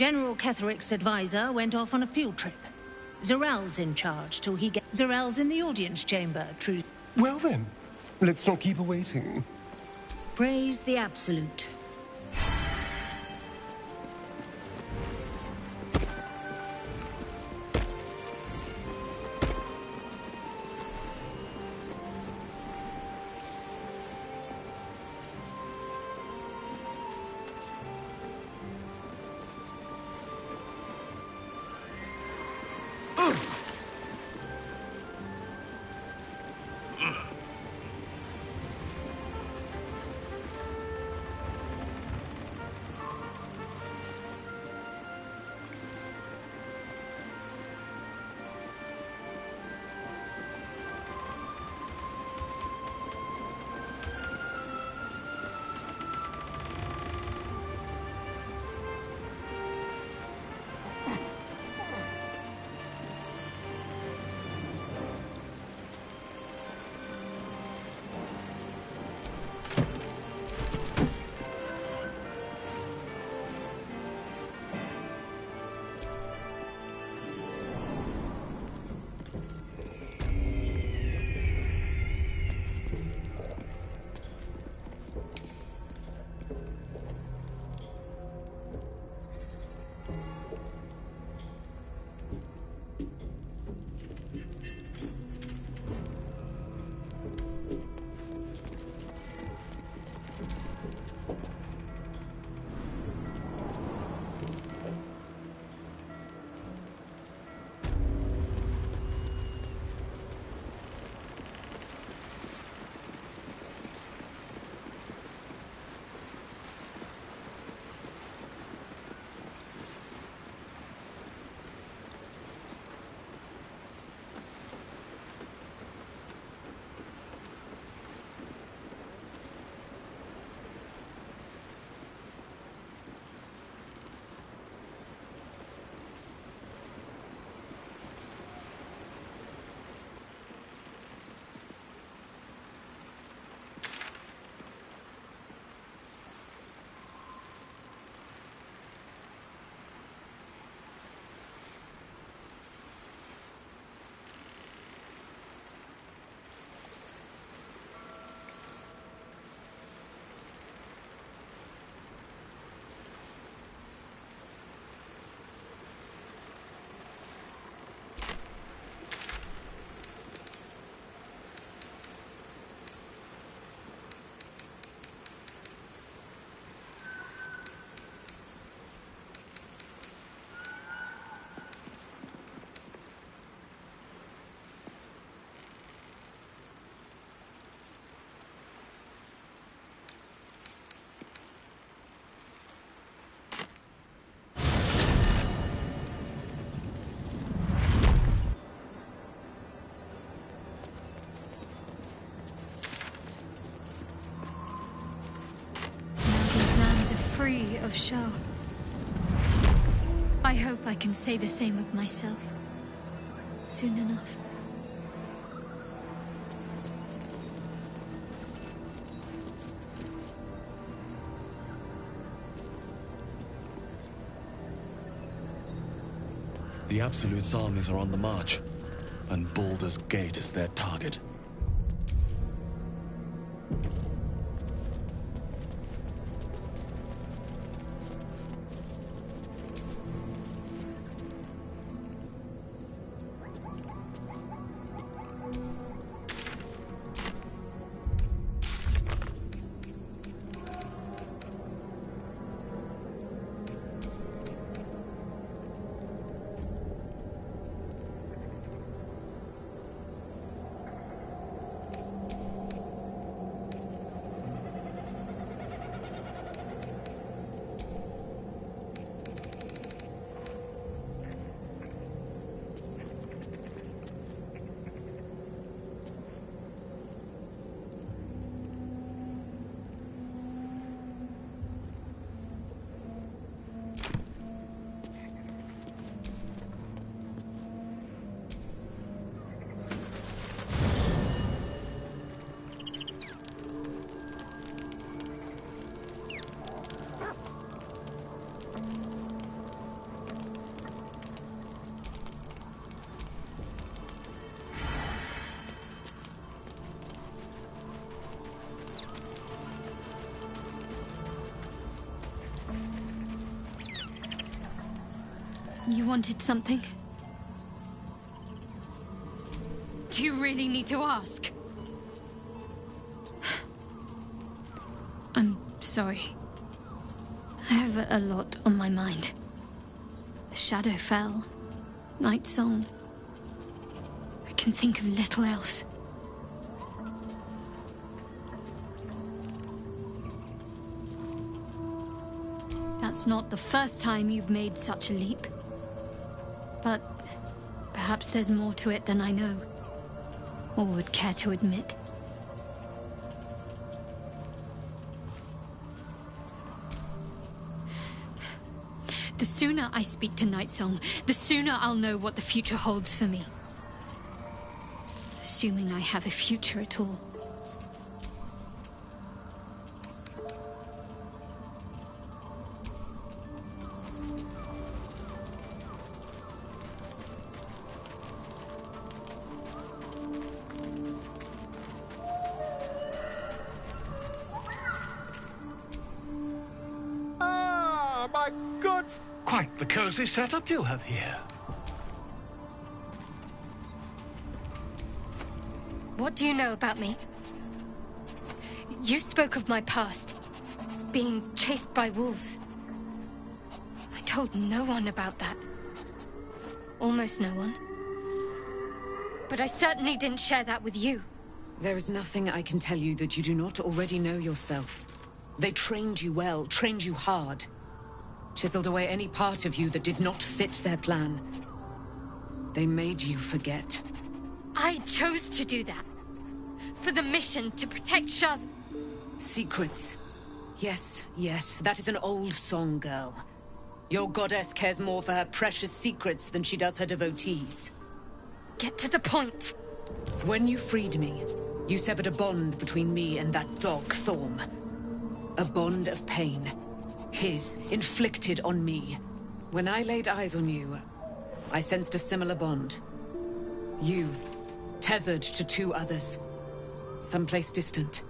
General Ketheric's advisor went off on a field trip. Zarel's in charge till he gets... Zarel's in the audience chamber, true. Well then, let's not keep her waiting. Praise the Absolute. Free of Shah. I hope I can say the same of myself. Soon enough. The Absolute's armies are on the march, and Baldur's Gate is their target. You wanted something? Do you really need to ask? I'm sorry. I have a lot on my mind. The shadow fell. Night Song. I can think of little else. That's not the first time you've made such a leap. But perhaps there's more to it than I know, or would care to admit. The sooner I speak to Night Song, the sooner I'll know what the future holds for me. Assuming I have a future at all. My good... Quite the cozy setup you have here. What do you know about me? You spoke of my past. Being chased by wolves. I told no one about that. Almost no one. But I certainly didn't share that with you. There is nothing I can tell you that you do not already know yourself. They trained you well, trained you hard. Chiseled away any part of you that did not fit their plan. They made you forget. I chose to do that. For the mission to protect Shaz. Secrets. Yes, yes, that is an old song, girl. Your goddess cares more for her precious secrets than she does her devotees. Get to the point. When you freed me, you severed a bond between me and that dog, Thorm. A bond of pain. His, inflicted on me. When I laid eyes on you, I sensed a similar bond. You, tethered to two others. Someplace distant.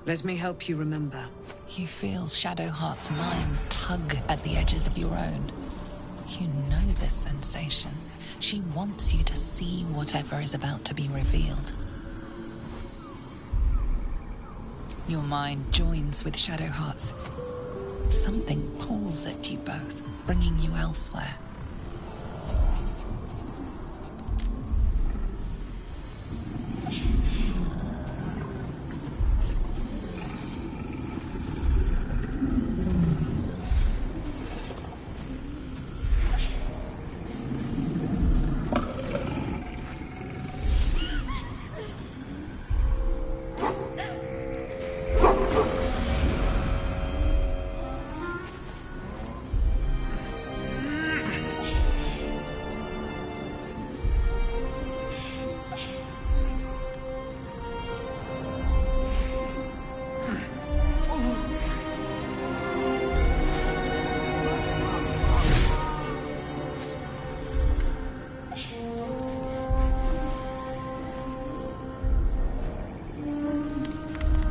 Let me help you remember. You feel Shadowheart's mind tug at the edges of your own. You know this sensation. She wants you to see whatever is about to be revealed. Your mind joins with Shadowheart's. Something pulls at you both, bringing you elsewhere.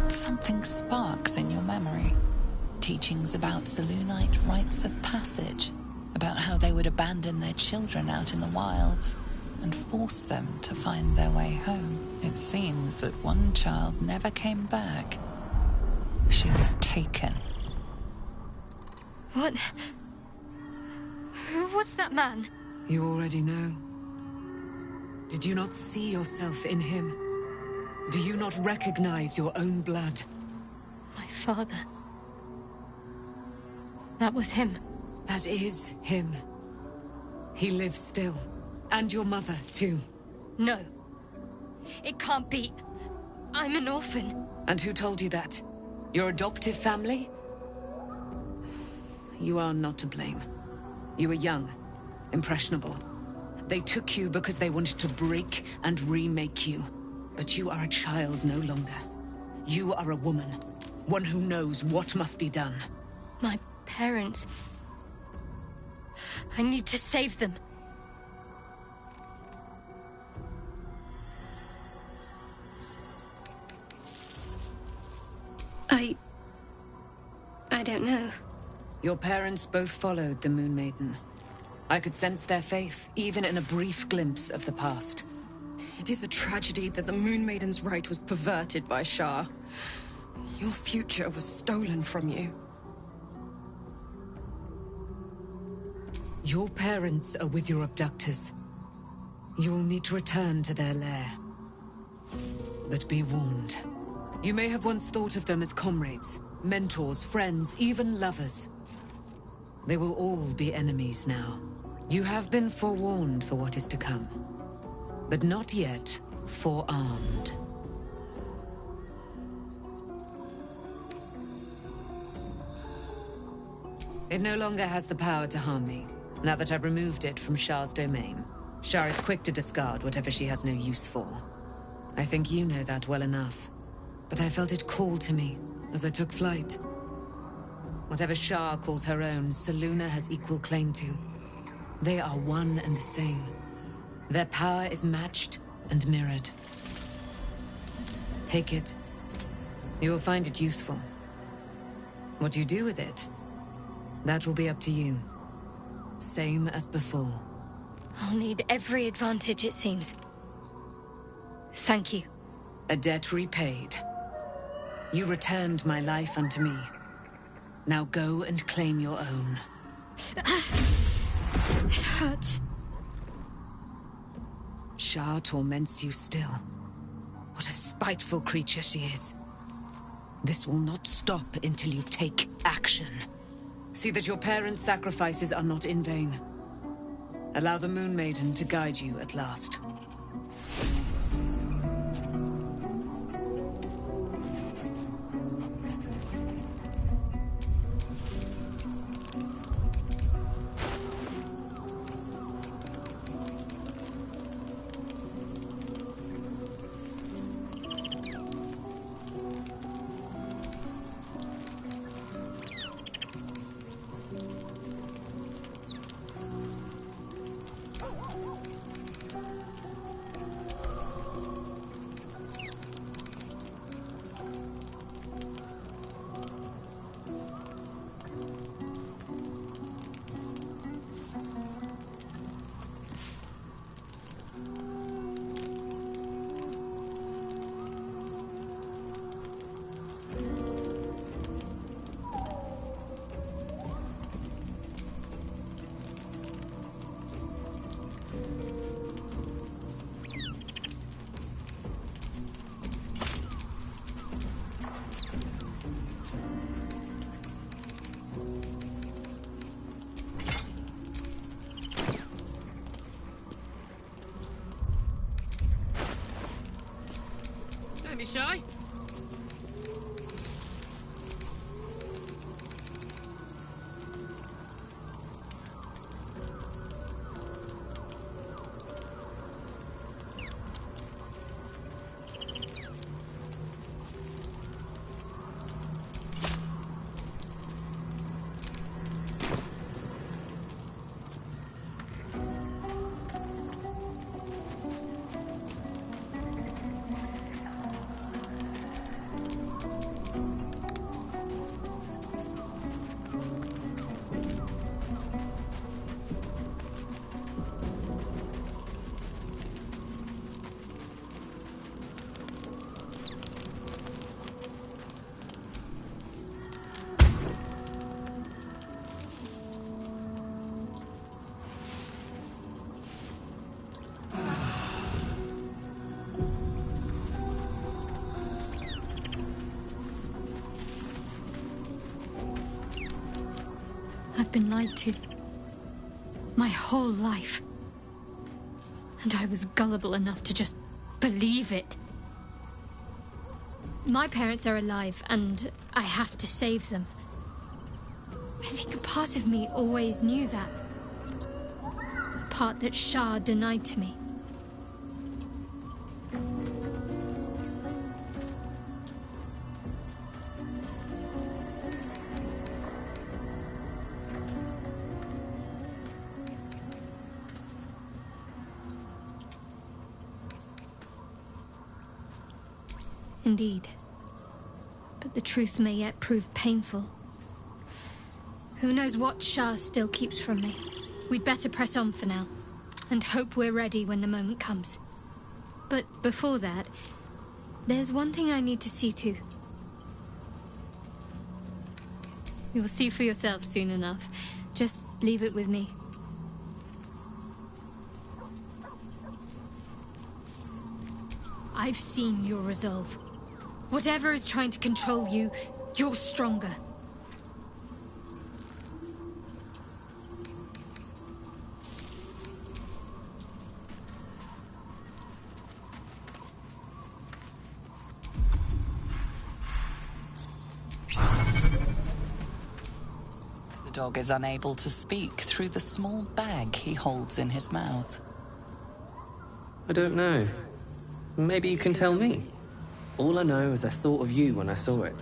Something sparks in your memory. Teachings about Selûnite rites of passage, about how they would abandon their children out in the wilds and force them to find their way home. It seems that one child never came back. She was taken. What? Who was that man? You already know. Did you not see yourself in him? Do you not recognize your own blood? My father. That was him. That is him. He lives still. And your mother, too. No. It can't be. I'm an orphan. And who told you that? Your adoptive family? You are not to blame. You were young, impressionable. They took you because they wanted to break and remake you. But you are a child no longer. You are a woman. One who knows what must be done. My parents. I need to save them. I don't know. Your parents both followed the Moon Maiden. I could sense their faith, even in a brief glimpse of the past. It is a tragedy that the Moon Maiden's right was perverted by Shar. Your future was stolen from you. Your parents are with your abductors. You will need to return to their lair. But be warned. You may have once thought of them as comrades, mentors, friends, even lovers. They will all be enemies now. You have been forewarned for what is to come, but not yet forearmed. It no longer has the power to harm me, now that I've removed it from Shar's domain. Shar is quick to discard whatever she has no use for. I think you know that well enough. But I felt it call to me as I took flight. Whatever Shar calls her own, Selûne has equal claim to. They are one and the same. Their power is matched and mirrored. Take it. You will find it useful. What you do with it, that will be up to you. Same as before. I'll need every advantage, it seems. Thank you. A debt repaid. You returned my life unto me. Now go and claim your own. It hurts. Shar torments you still. What a spiteful creature she is. This will not stop until you take action. See that your parents' sacrifices are not in vain. Allow the Moon Maiden to guide you at last. Don't be shy. I've been lied to. My whole life. And I was gullible enough to just believe it. My parents are alive, and I have to save them. I think a part of me always knew that. A part that Shar denied to me. Indeed. But the truth may yet prove painful. Who knows what Shar still keeps from me? We'd better press on for now, and hope we're ready when the moment comes. But before that, there's one thing I need to see to. You'll see for yourself soon enough. Just leave it with me. I've seen your resolve. Whatever is trying to control you, you're stronger. The dog is unable to speak through the small bag he holds in his mouth. I don't know. Maybe you can tell me. All I know is I thought of you when I saw it.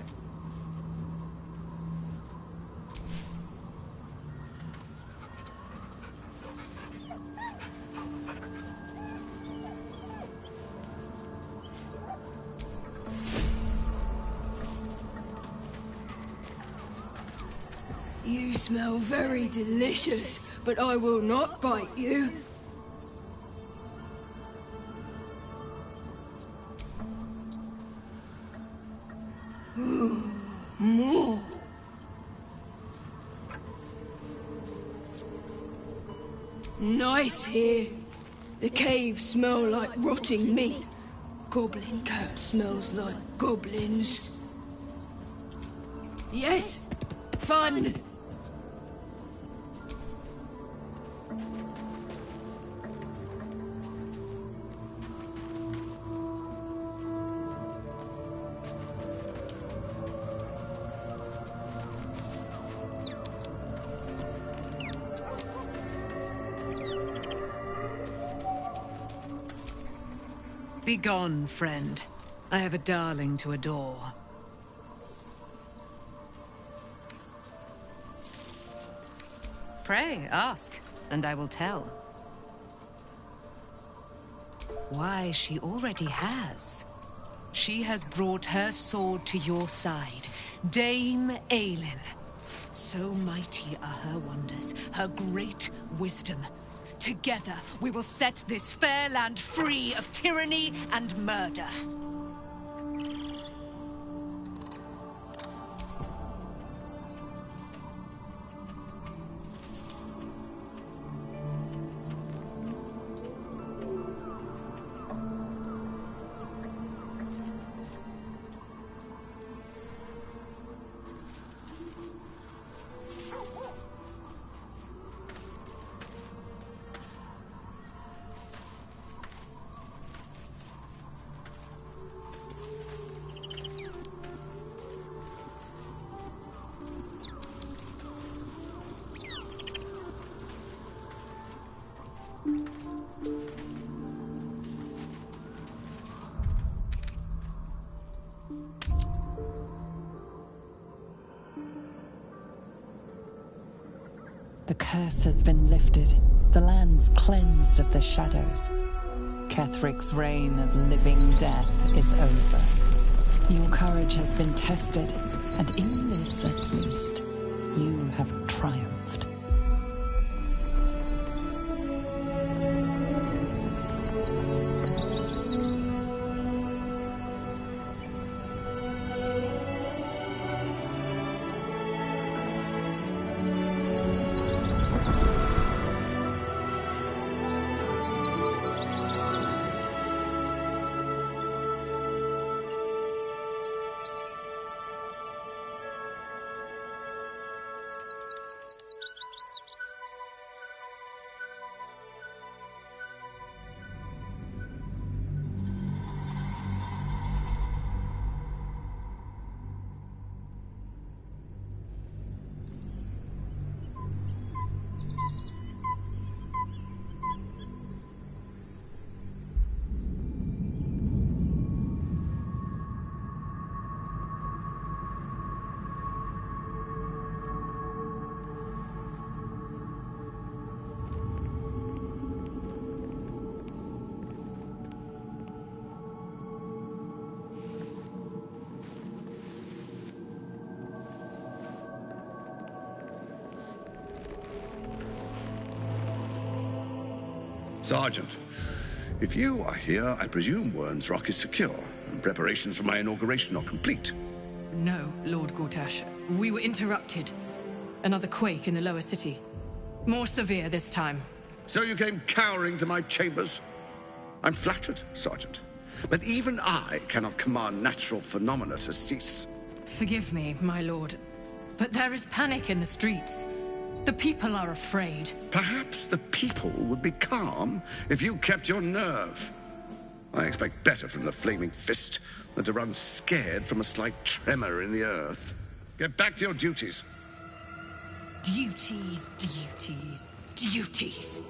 You smell very delicious, but I will not bite you. Ooh, more. Nice here. The caves smell like rotting meat. Goblin cat smells like goblins. Yes, fun. Begone, friend. I have a darling to adore. Pray, ask, and I will tell. Why, she already has. She has brought her sword to your side, Dame Aylin. So mighty are her wonders, her great wisdom. Together, we will set this fair land free of tyranny and murder. The curse has been lifted, the land's cleansed of the shadows. Kethric's reign of living death is over. Your courage has been tested, and in this at least, you have triumphed. Sergeant, if you are here, I presume Wern's Rock is secure, and preparations for my inauguration are complete. No, Lord Gortash. We were interrupted. Another quake in the lower city. More severe this time. So you came cowering to my chambers? I'm flattered, Sergeant. But even I cannot command natural phenomena to cease. Forgive me, my lord, but there is panic in the streets. The people are afraid. Perhaps the people would be calm if you kept your nerve. I expect better from the Flaming Fist than to run scared from a slight tremor in the earth. Get back to your duties. Duties, duties, duties.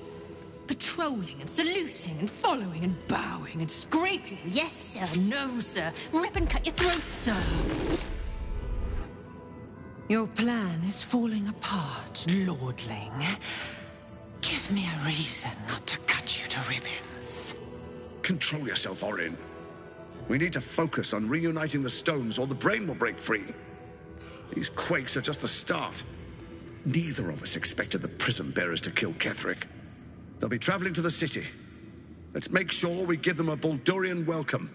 Patrolling and saluting and following and bowing and scraping. Yes, sir. No, sir. Rip and cut your throat, sir. Your plan is falling apart, lordling. Give me a reason not to cut you to ribbons. Control yourself, Orin. We need to focus on reuniting the stones or the brain will break free. These quakes are just the start. Neither of us expected the Prism Bearers to kill Ketheric. They'll be traveling to the city. Let's make sure we give them a Baldurian welcome.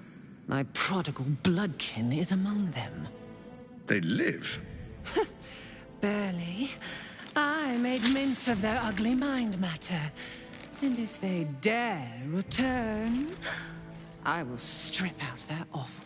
My prodigal bloodkin is among them. They live? Barely. I made mince of their ugly mind matter. And if they dare return, I will strip out their offal.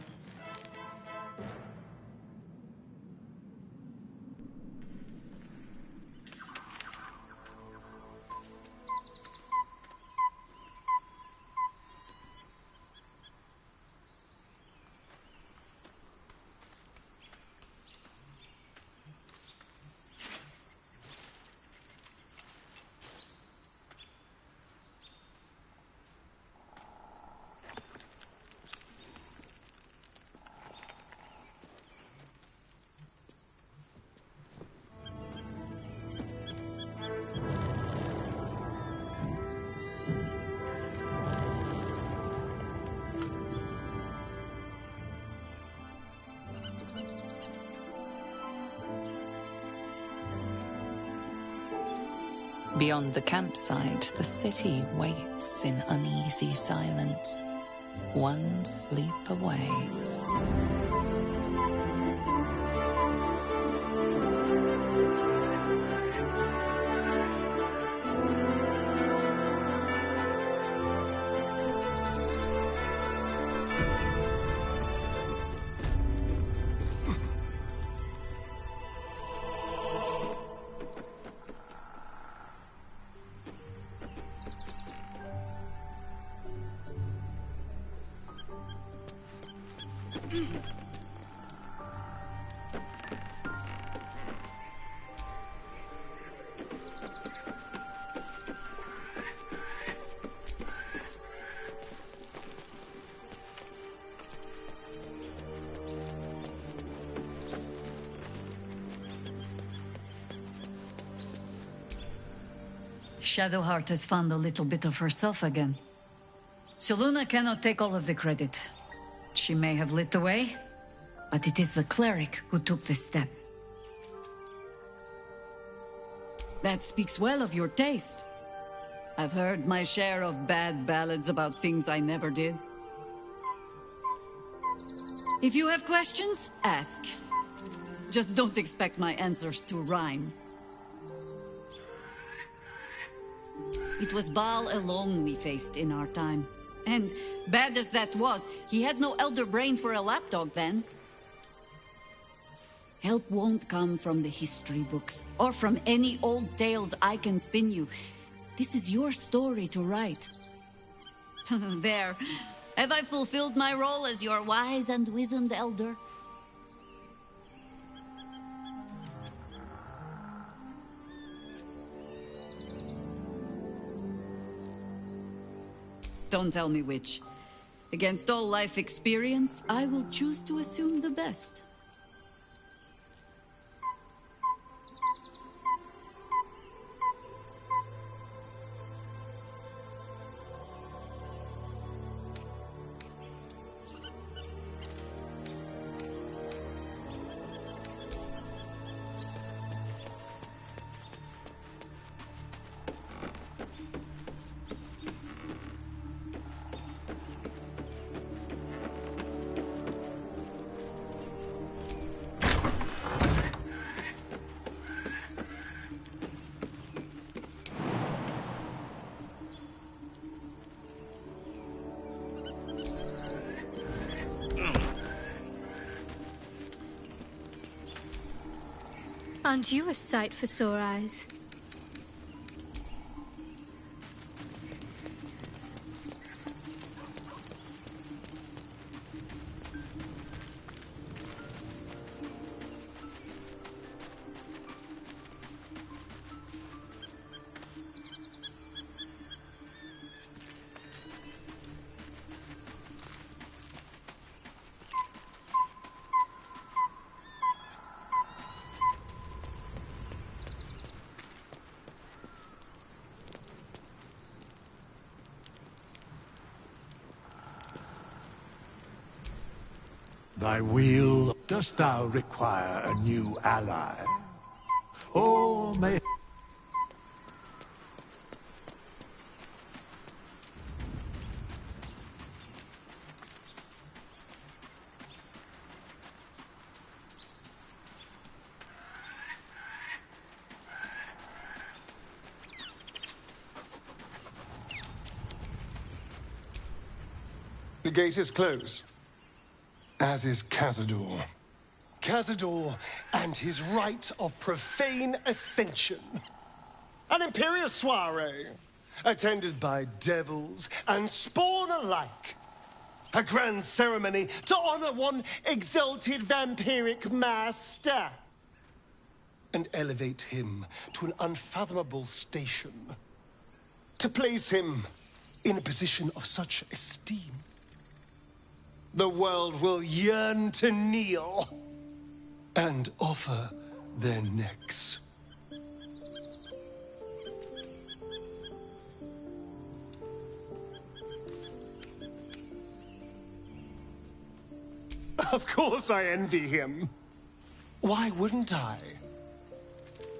Beyond the campsite, the city waits in uneasy silence, one sleep away. Shadowheart has found a little bit of herself again. Selûne cannot take all of the credit. She may have lit the way, but it is the cleric who took this step. That speaks well of your taste. I've heard my share of bad ballads about things I never did. If you have questions, ask. Just don't expect my answers to rhyme. It was Baal alone we faced in our time. And, bad as that was, he had no elder brain for a lapdog then. Help won't come from the history books, or from any old tales I can spin you. This is your story to write. There. Have I fulfilled my role as your wise and wizened elder? Don't tell me which. Against all life experience, I will choose to assume the best. Aren't you a sight for sore eyes? Thy will, dost thou require a new ally? Or may... The gate is closed. As is Cazador. Cazador and his rite of profane ascension. An imperial soiree, attended by devils and spawn alike. A grand ceremony to honor one exalted vampiric master. And elevate him to an unfathomable station. To place him in a position of such esteem. The world will yearn to kneel and offer their necks. Of course I envy him. Why wouldn't I?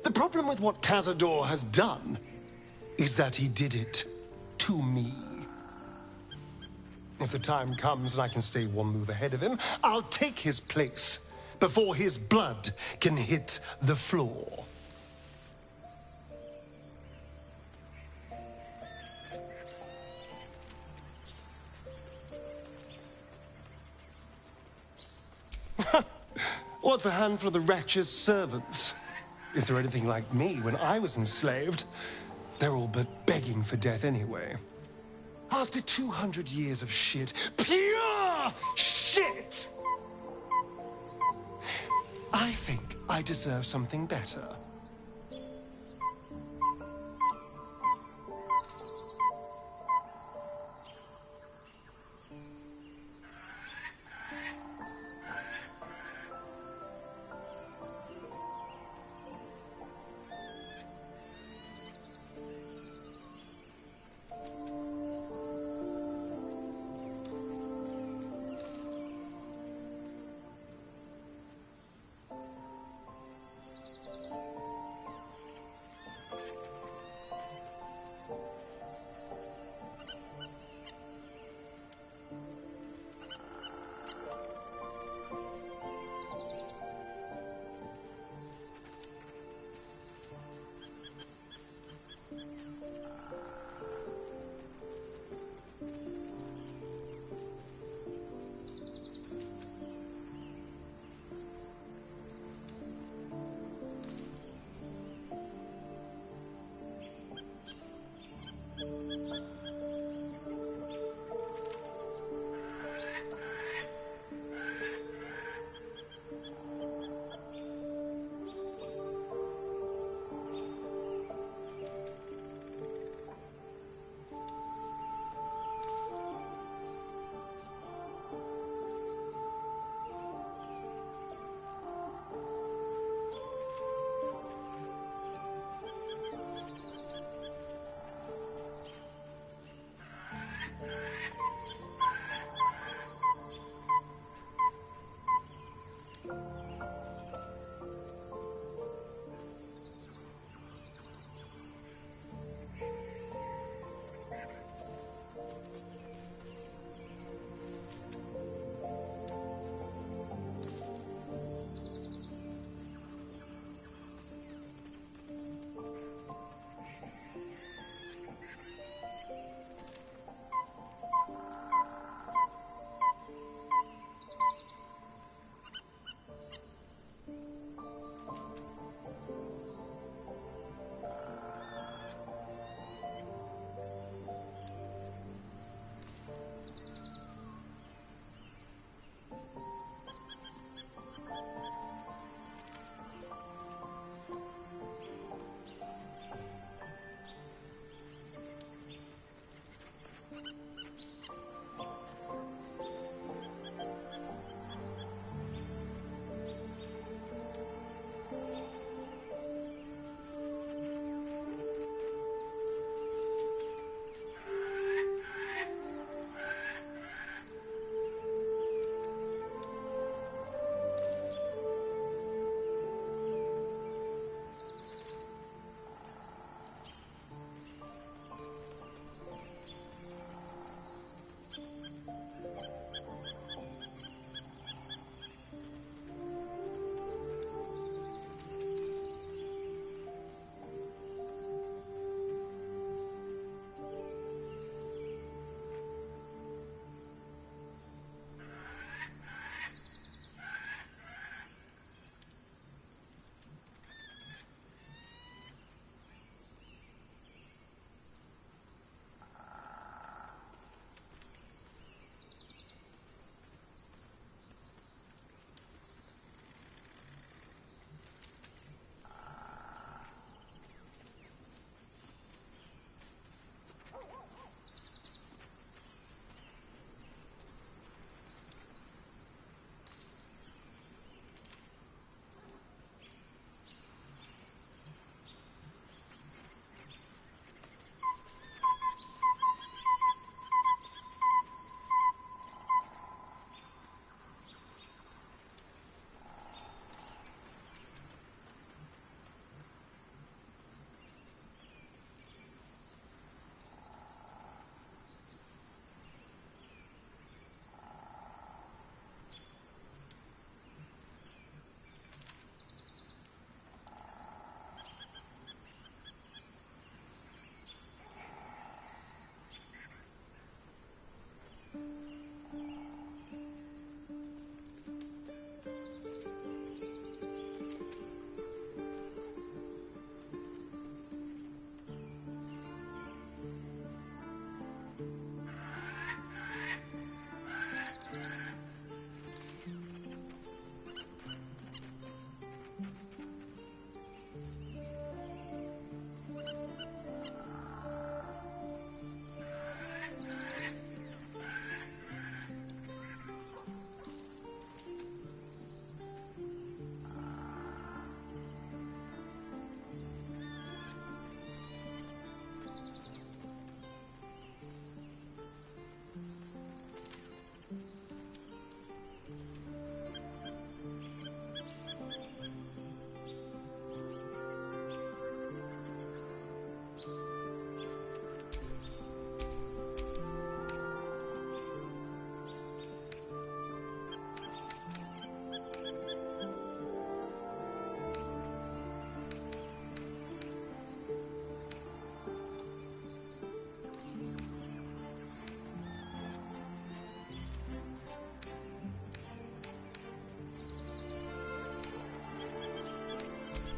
The problem with what Cazador has done is that he did it to me. If the time comes and I can stay one move ahead of him, I'll take his place before his blood can hit the floor. What's a handful of the wretch's servants? If they're anything like me when I was enslaved, they're all but begging for death anyway. After 200 years of shit, pure shit! I think I deserve something better.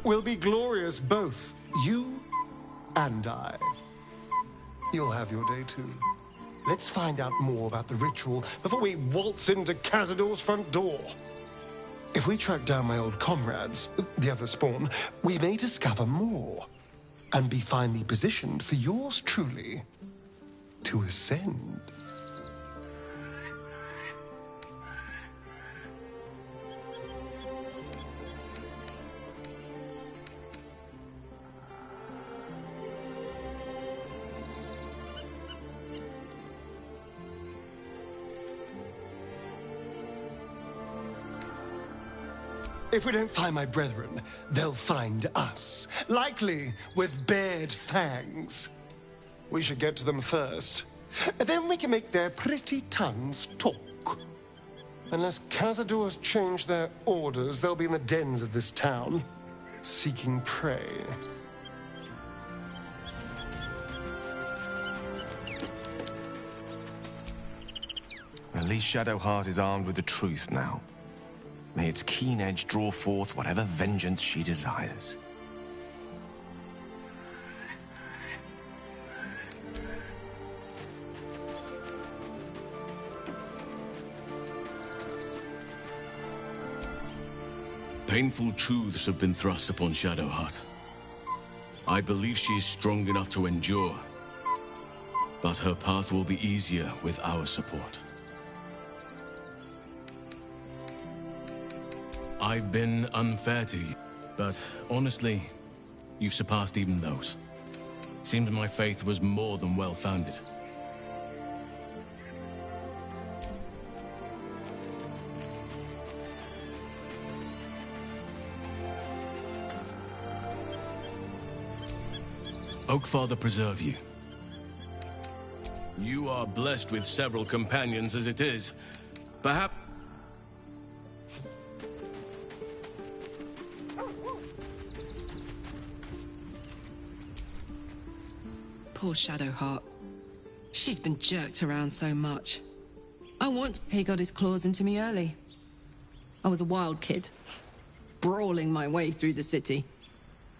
We'll be glorious, both. You and I. You'll have your day too. Let's find out more about the ritual before we waltz into Cazador's front door. If we track down my old comrades, the other spawn, we may discover more and be finally positioned for yours truly to ascend. If we don't find my brethren, they'll find us. Likely with bared fangs. We should get to them first. Then we can make their pretty tongues talk. Unless Cazadors change their orders, they'll be in the dens of this town, seeking prey. At least Shadowheart is armed with the truth now. May its keen edge draw forth whatever vengeance she desires. Painful truths have been thrust upon Shadowheart. I believe she is strong enough to endure, but her path will be easier with our support. I've been unfair to you, but honestly, you've surpassed even those. Seemed my faith was more than well-founded. Oakfather preserve you. You are blessed with several companions as it is. Perhaps... Poor Shadowheart. She's been jerked around so much. He got his claws into me early. I was a wild kid, brawling my way through the city.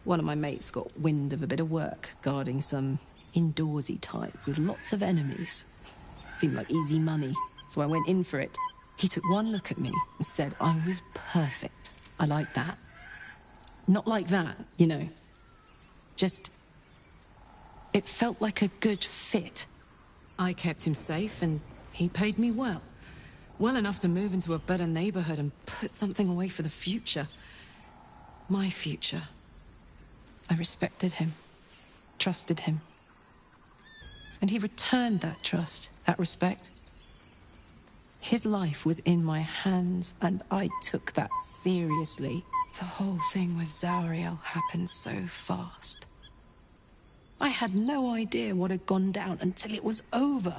One of my mates got wind of a bit of work guarding some indoorsy type with lots of enemies. Seemed like easy money, so I went in for it. He took one look at me and said I was perfect. I like that. Not like that, you know. Just... it felt like a good fit. I kept him safe and he paid me well. Well enough to move into a better neighborhood and put something away for the future. My future. I respected him, trusted him. And he returned that trust, that respect. His life was in my hands, and I took that seriously. The whole thing with Zariel happened so fast. I had no idea what had gone down until it was over.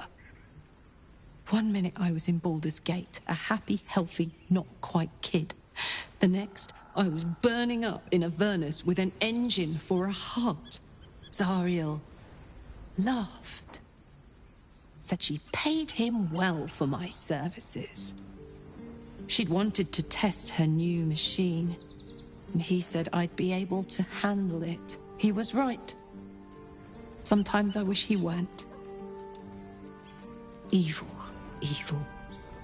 One minute I was in Baldur's Gate, a happy, healthy, not quite kid. The next, I was burning up in Avernus with an engine for a heart. Zariel laughed. Said she paid him well for my services. She'd wanted to test her new machine, and he said I'd be able to handle it. He was right. Sometimes I wish he weren't. Evil, evil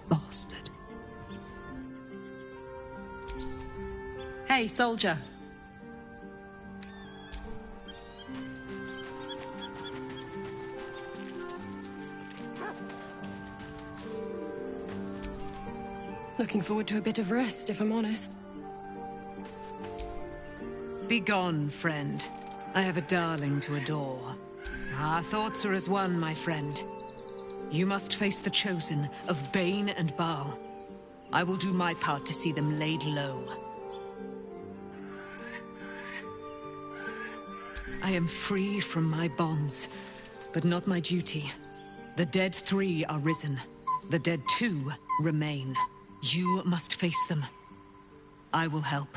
bastard. Hey, soldier. Looking forward to a bit of rest, if I'm honest. Begone, friend. I have a darling to adore. Our thoughts are as one, my friend. You must face the Chosen of Bane and Baal. I will do my part to see them laid low. I am free from my bonds, but not my duty. The dead 3 are risen. The dead 2 remain. You must face them. I will help.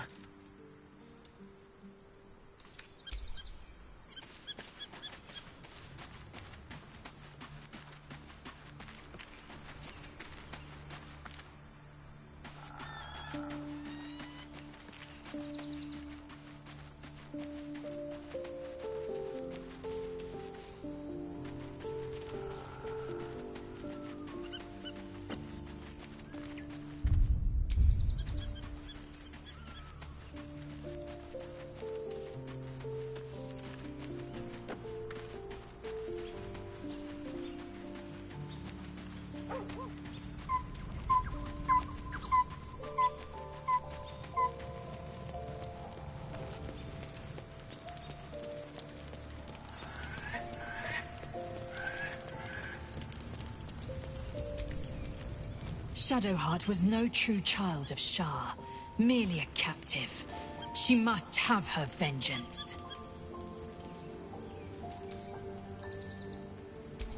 Shadowheart was no true child of Shah, merely a captive. She must have her vengeance.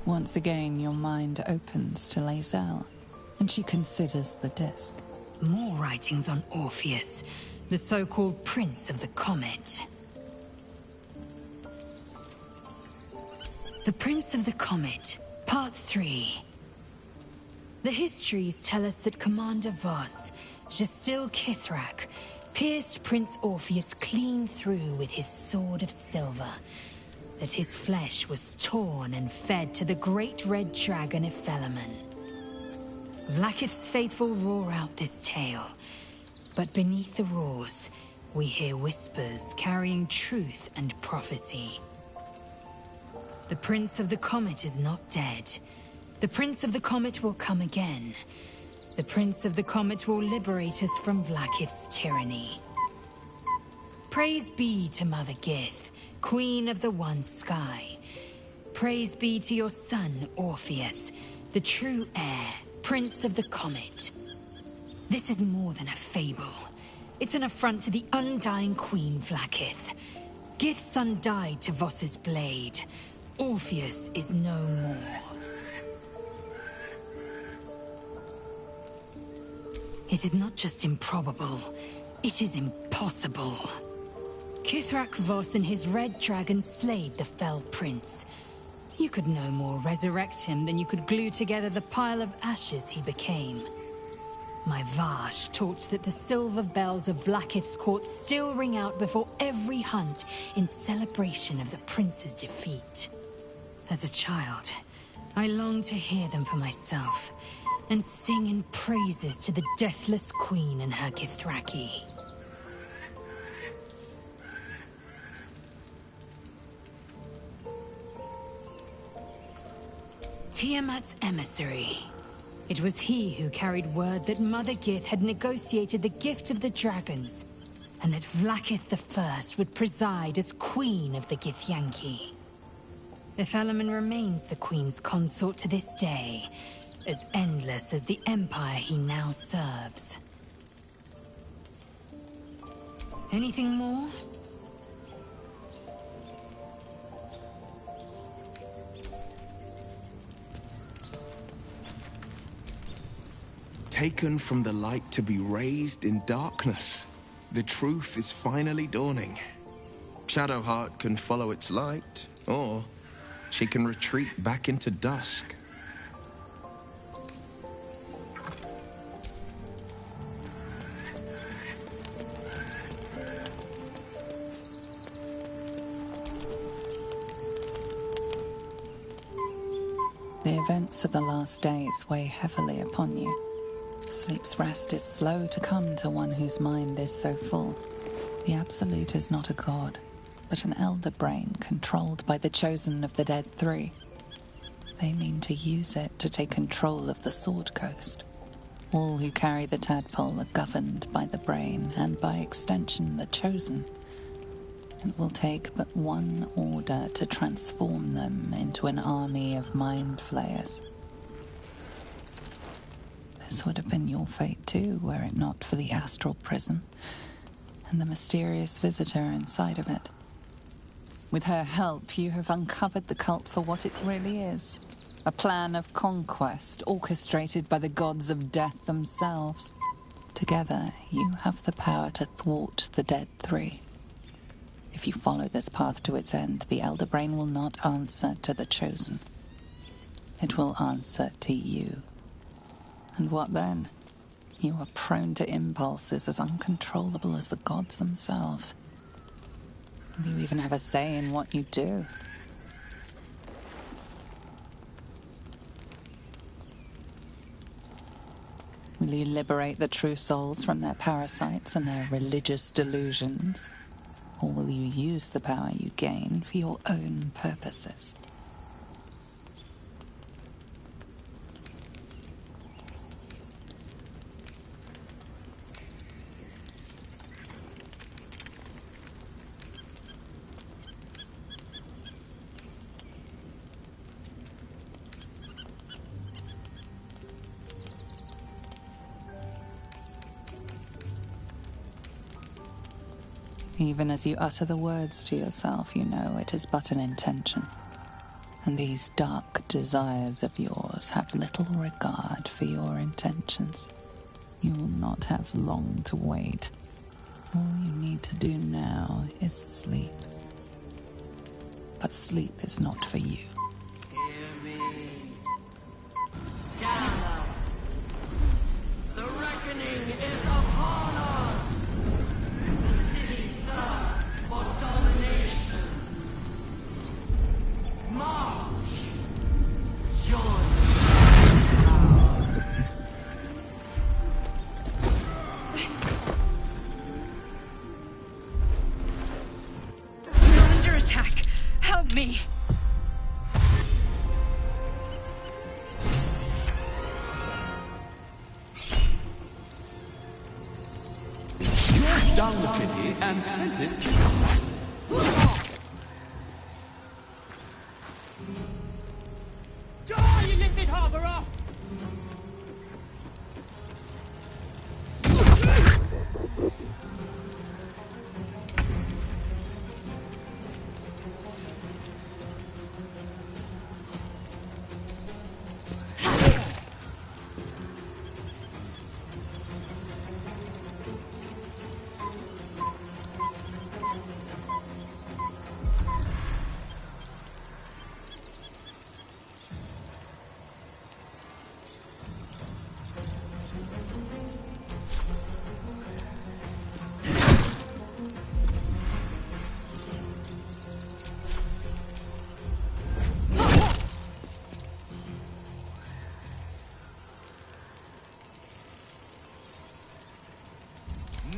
Once again, your mind opens to Lae'zel, and she considers the disc. More writings on Orpheus, the so-called Prince of the Comet. The Prince of the Comet, Part 3. The histories tell us that Commander Voss, Gestil Kithrak, pierced Prince Orpheus clean through with his sword of silver, that his flesh was torn and fed to the great red dragon Ephelemon. Vlaakith's faithful roar out this tale, but beneath the roars, we hear whispers carrying truth and prophecy. The Prince of the Comet is not dead. The Prince of the Comet will come again. The Prince of the Comet will liberate us from Vlaakith's tyranny. Praise be to Mother Gith, Queen of the One Sky. Praise be to your son, Orpheus, the true heir, Prince of the Comet. This is more than a fable. It's an affront to the undying Queen Vlaakith. Gith's son died to Voss's blade. Orpheus is no more. It is not just improbable, it is impossible. Kithrak Voss and his red dragon slayed the fell prince. You could no more resurrect him than you could glue together the pile of ashes he became. My Vash taught that the silver bells of Vlaakith's court still ring out before every hunt in celebration of the prince's defeat. As a child, I longed to hear them for myself, and sing in praises to the deathless queen and her Kithraki. Tiamat's emissary. It was he who carried word that Mother Gith had negotiated the gift of the dragons, and that Vlaakith I would preside as Queen of the Githyanki. Ephelemon remains the Queen's consort to this day, as endless as the empire he now serves. Anything more? Taken from the light to be raised in darkness, the truth is finally dawning. Shadowheart can follow its light, or she can retreat back into dusk. The events of the last days weigh heavily upon you. Sleep's rest is slow to come to one whose mind is so full. The Absolute is not a god, but an elder brain controlled by the Chosen of the Dead Three. They mean to use it to take control of the Sword Coast. All who carry the tadpole are governed by the brain, and by extension the Chosen. It will take but one order to transform them into an army of mind flayers. This would have been your fate too, were it not for the astral prison and the mysterious visitor inside of it. With her help, you have uncovered the cult for what it really is. A plan of conquest orchestrated by the gods of death themselves. Together, you have the power to thwart the Dead Three. If you follow this path to its end, the Elder Brain will not answer to the Chosen. It will answer to you. And what then? You are prone to impulses as uncontrollable as the gods themselves. Will you even have a say in what you do? Will you liberate the true souls from their parasites and their religious delusions? Or will you use the power you gain for your own purposes? Even as you utter the words to yourself, you know it is but an intention. And these dark desires of yours have little regard for your intentions. You will not have long to wait. All you need to do now is sleep. But sleep is not for you. Hear me. Gather. The reckoning is upon us. The city thirsts for domination. March. Join. You're under attack. Help me. Knocked down the pity and sent it to contact. Die, you lifted harborer!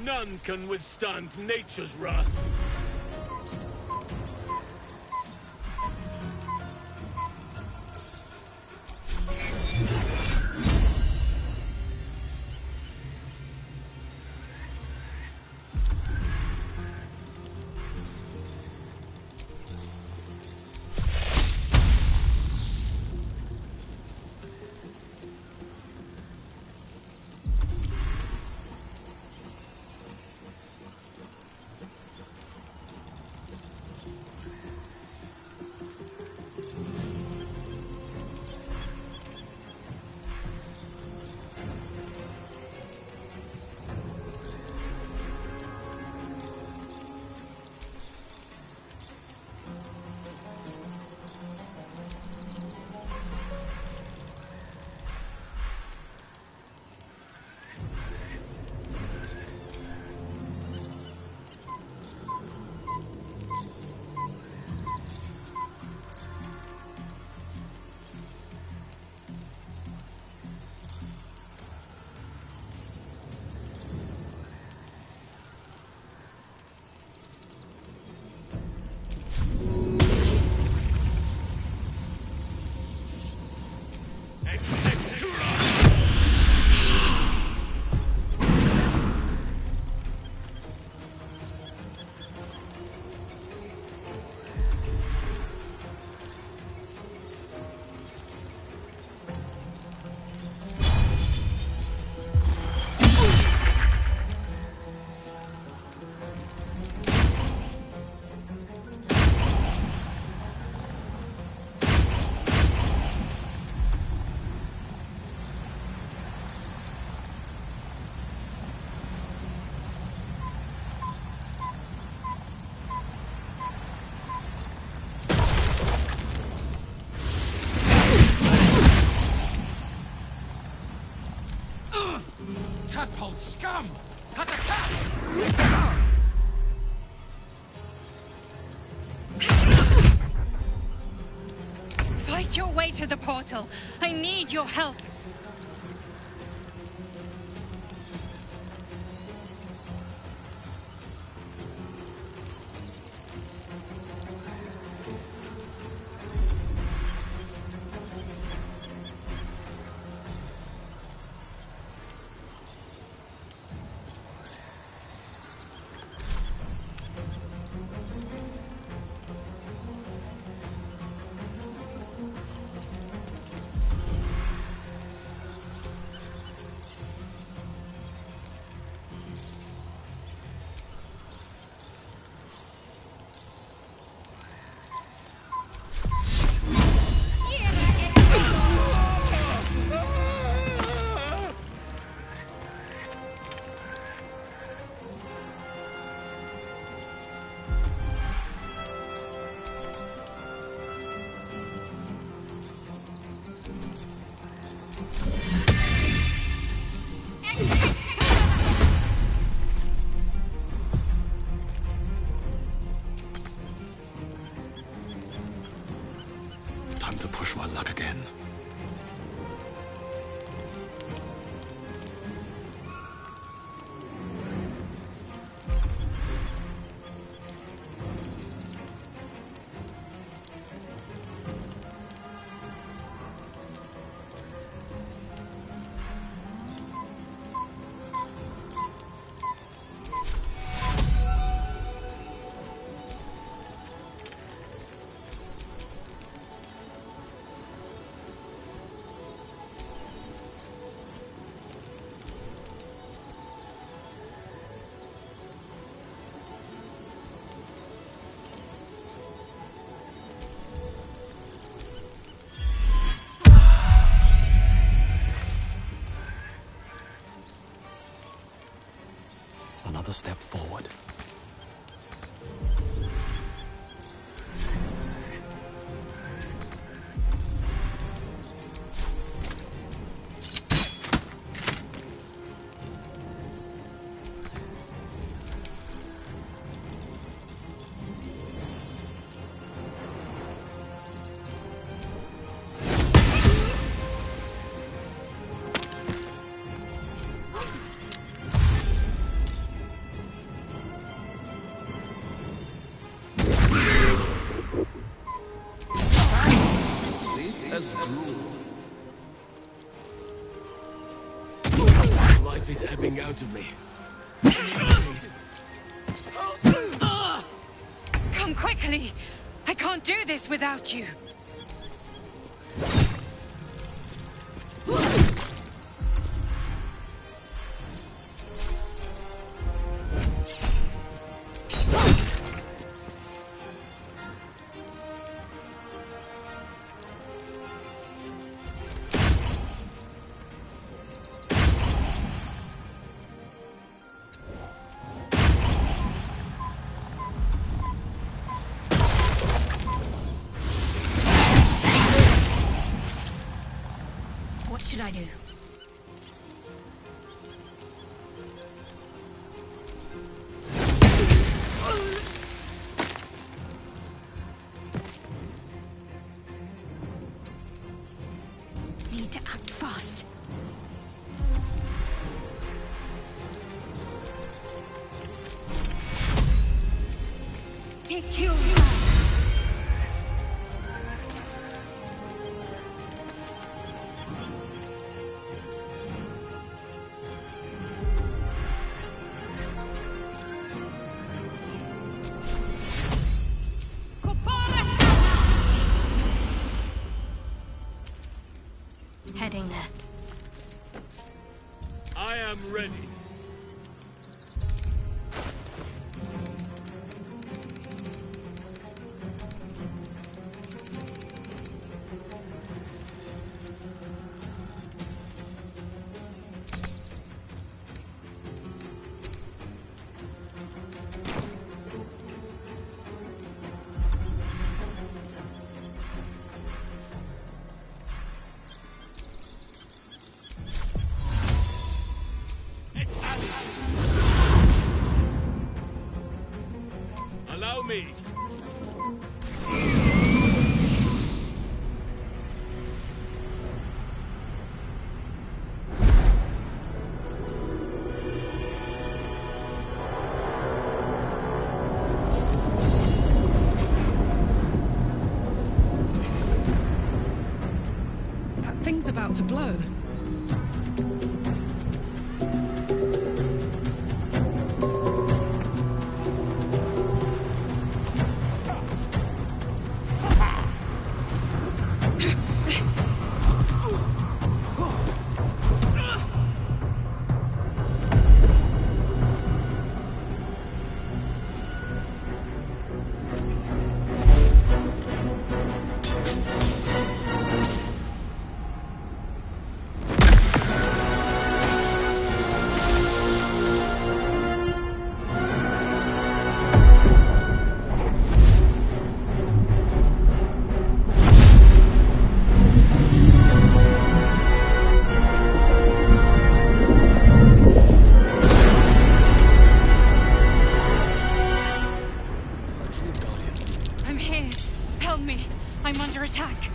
None can withstand nature's wrath. Tadpole scum! Attack! Fight your way to the portal. I need your help. Time to push my luck again. Another step forward. Life is ebbing out of me. Come quickly! I can't do this without you! What should I do? Need to act fast. Take you. Heading there. I am ready. Allow me. That thing's about to blow. I'm here. Help me. I'm under attack.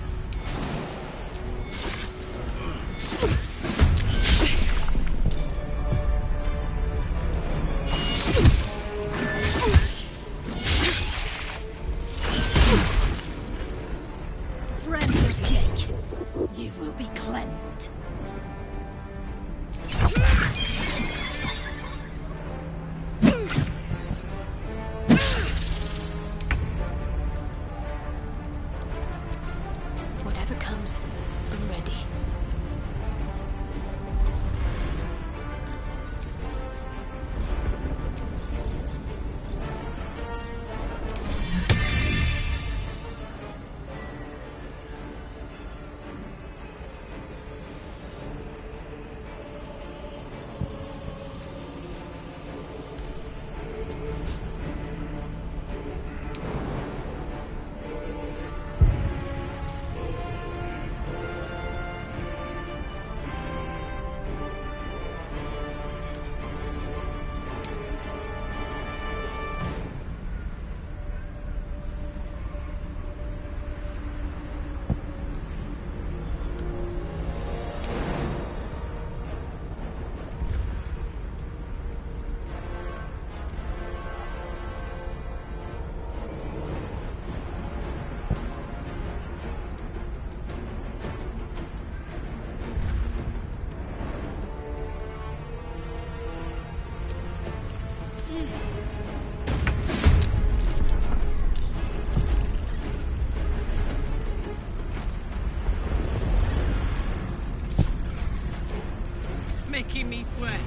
this way.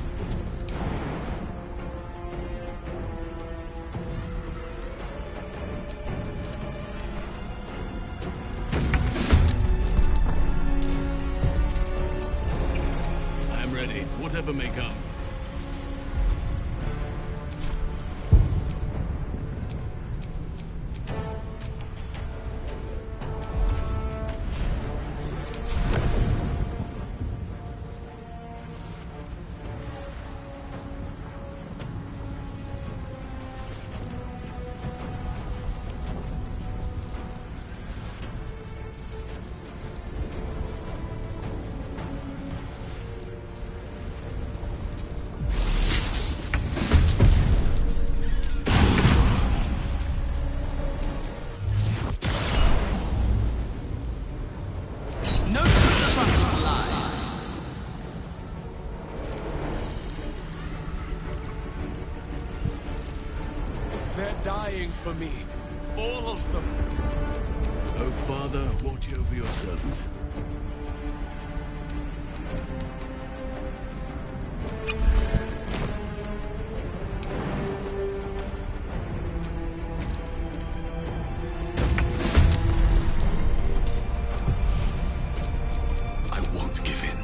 I am ready, whatever may come. They're dying for me. All of them. Oak Father, watch over your servant. I won't give in.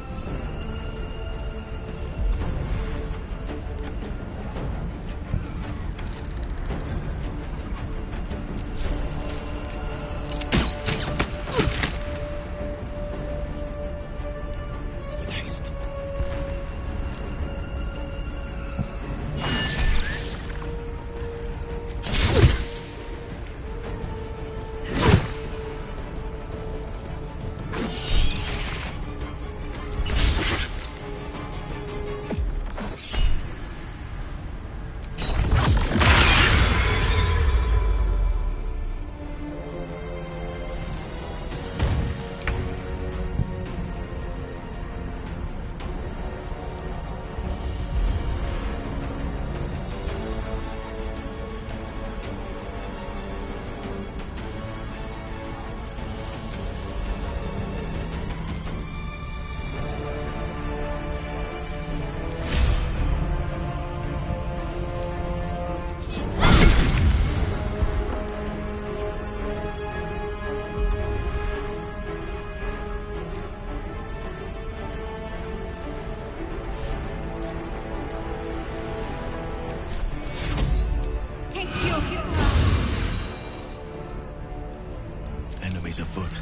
Enemies afoot.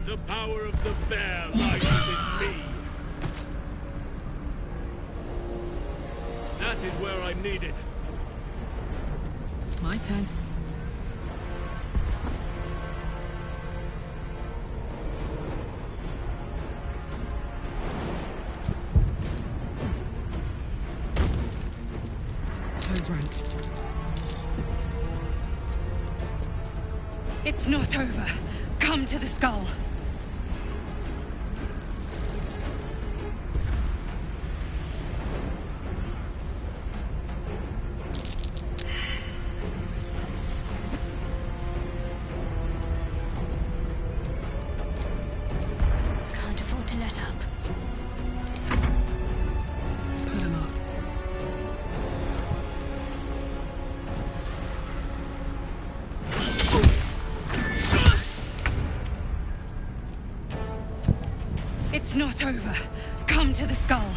The power of the bear lies with me. That is where I'm needed. My turn. Close ranks. It's not over. Come to the skull. Can't afford to let up. Pull him up. It's not over. Come to the skull.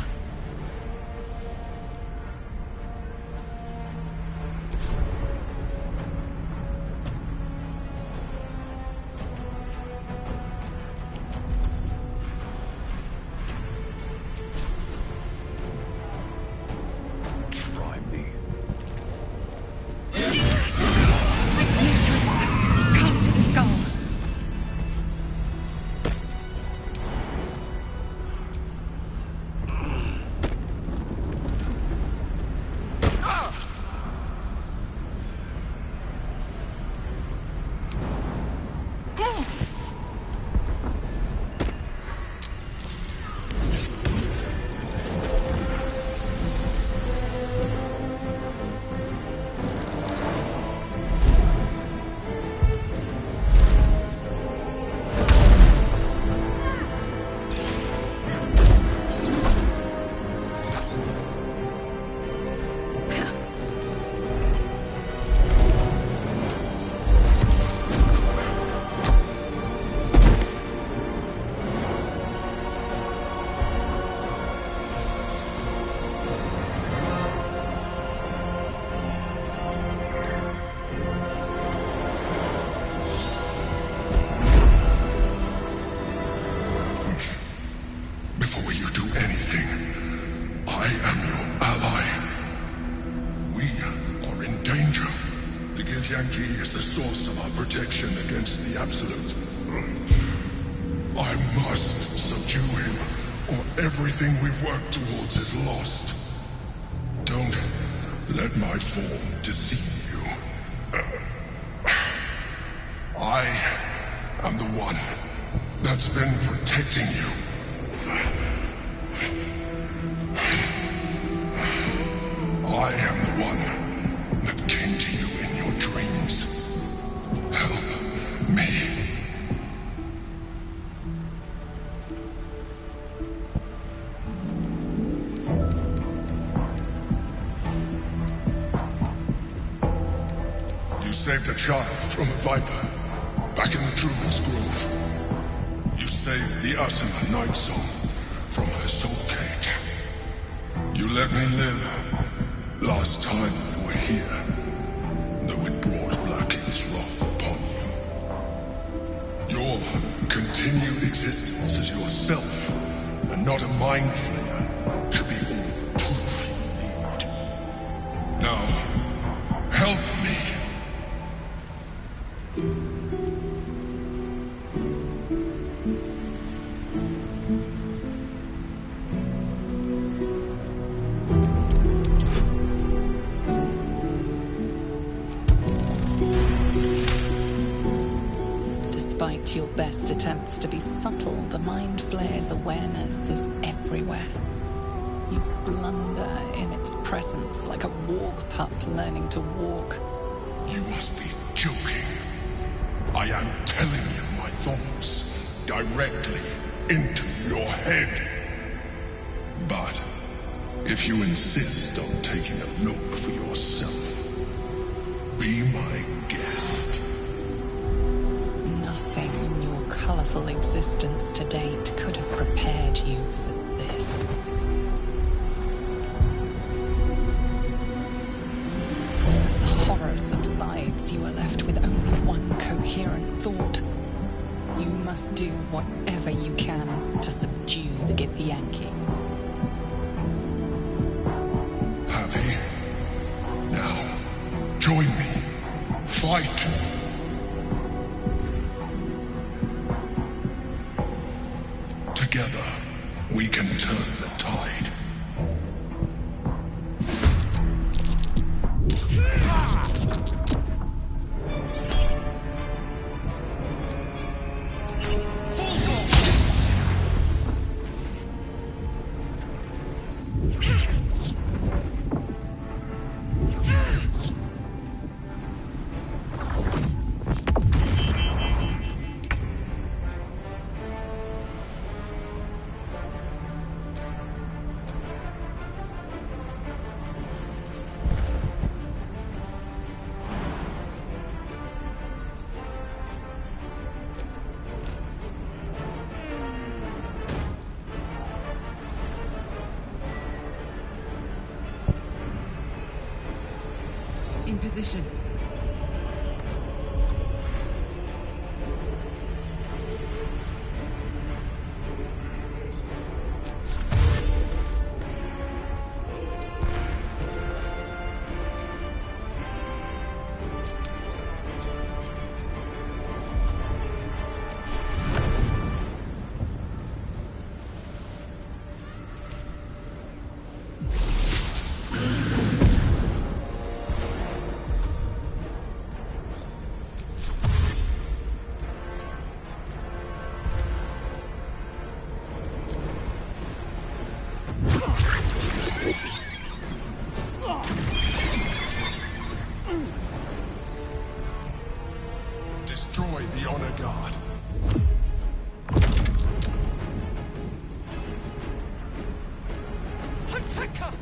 Try me. Come to the skull. Yankee is the source of our protection against the Absolute. I must subdue him, or everything we've worked towards is lost. Don't let my form deceive you. I am the one that's been protecting you. I am the one that came to you in your dreams. Help me. You saved a child from a viper back in the Druid's Grove. You saved the Ursula Night Song from her soul cage. You let me live last time you were here, though it brought Blackheath's wrath upon you. Your continued existence as yourself, and not a mind flayer, should be all the proof you need. Now, help me. Despite your best attempts to be subtle, the Mind Flayer's awareness is everywhere. You blunder in its presence like a walk pup learning to walk. You must be joking. I am telling you my thoughts directly into your head. But if you insist on taking a look for yourself, be my guest. Nothing in your colorful existence to date could have prepared you for this. As the horror subsides, you are left with only one coherent thought. You must do whatever you can to subdue the Githyanki. Happy? Now, join me. Fight! Together, we can turn the tide. In position. Destroy the Honor Guard. Hataka!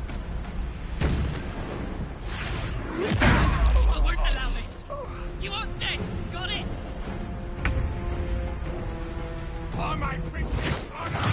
I won't allow this! You are dead! Got it? For my princess honor!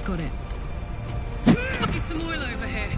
Got it. Need some oil over here.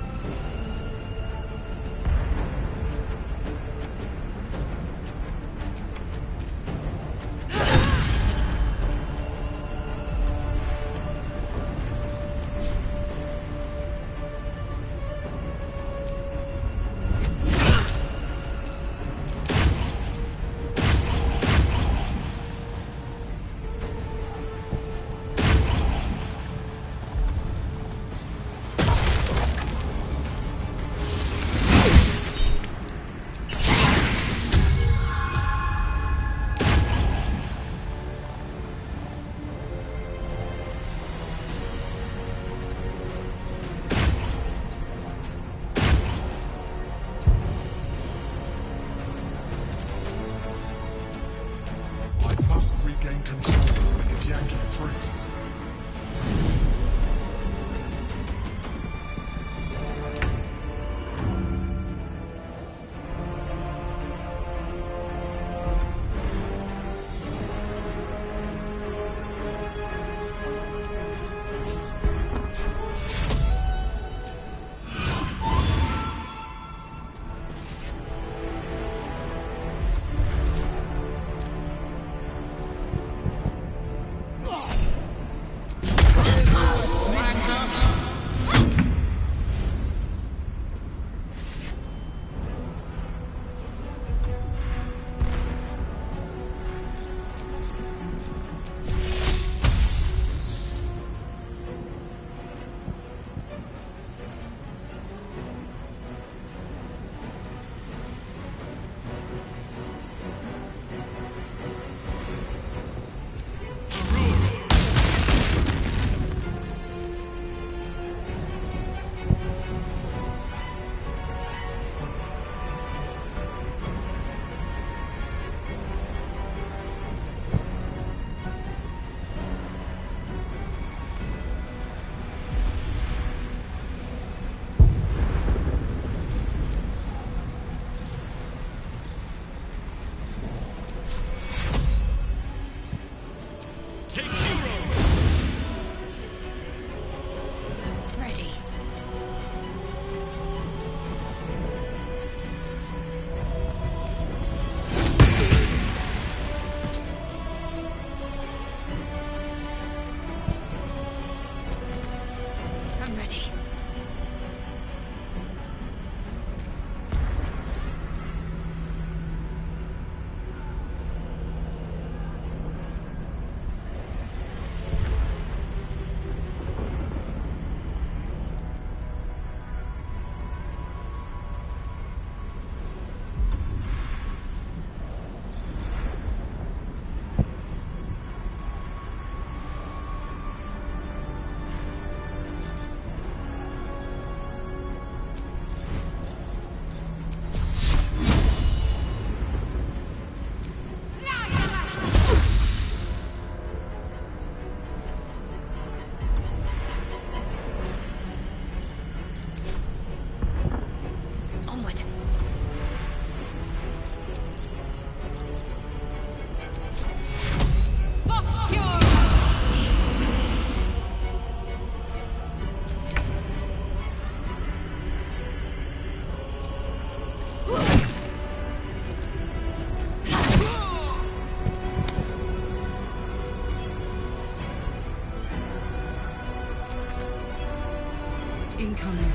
Incoming.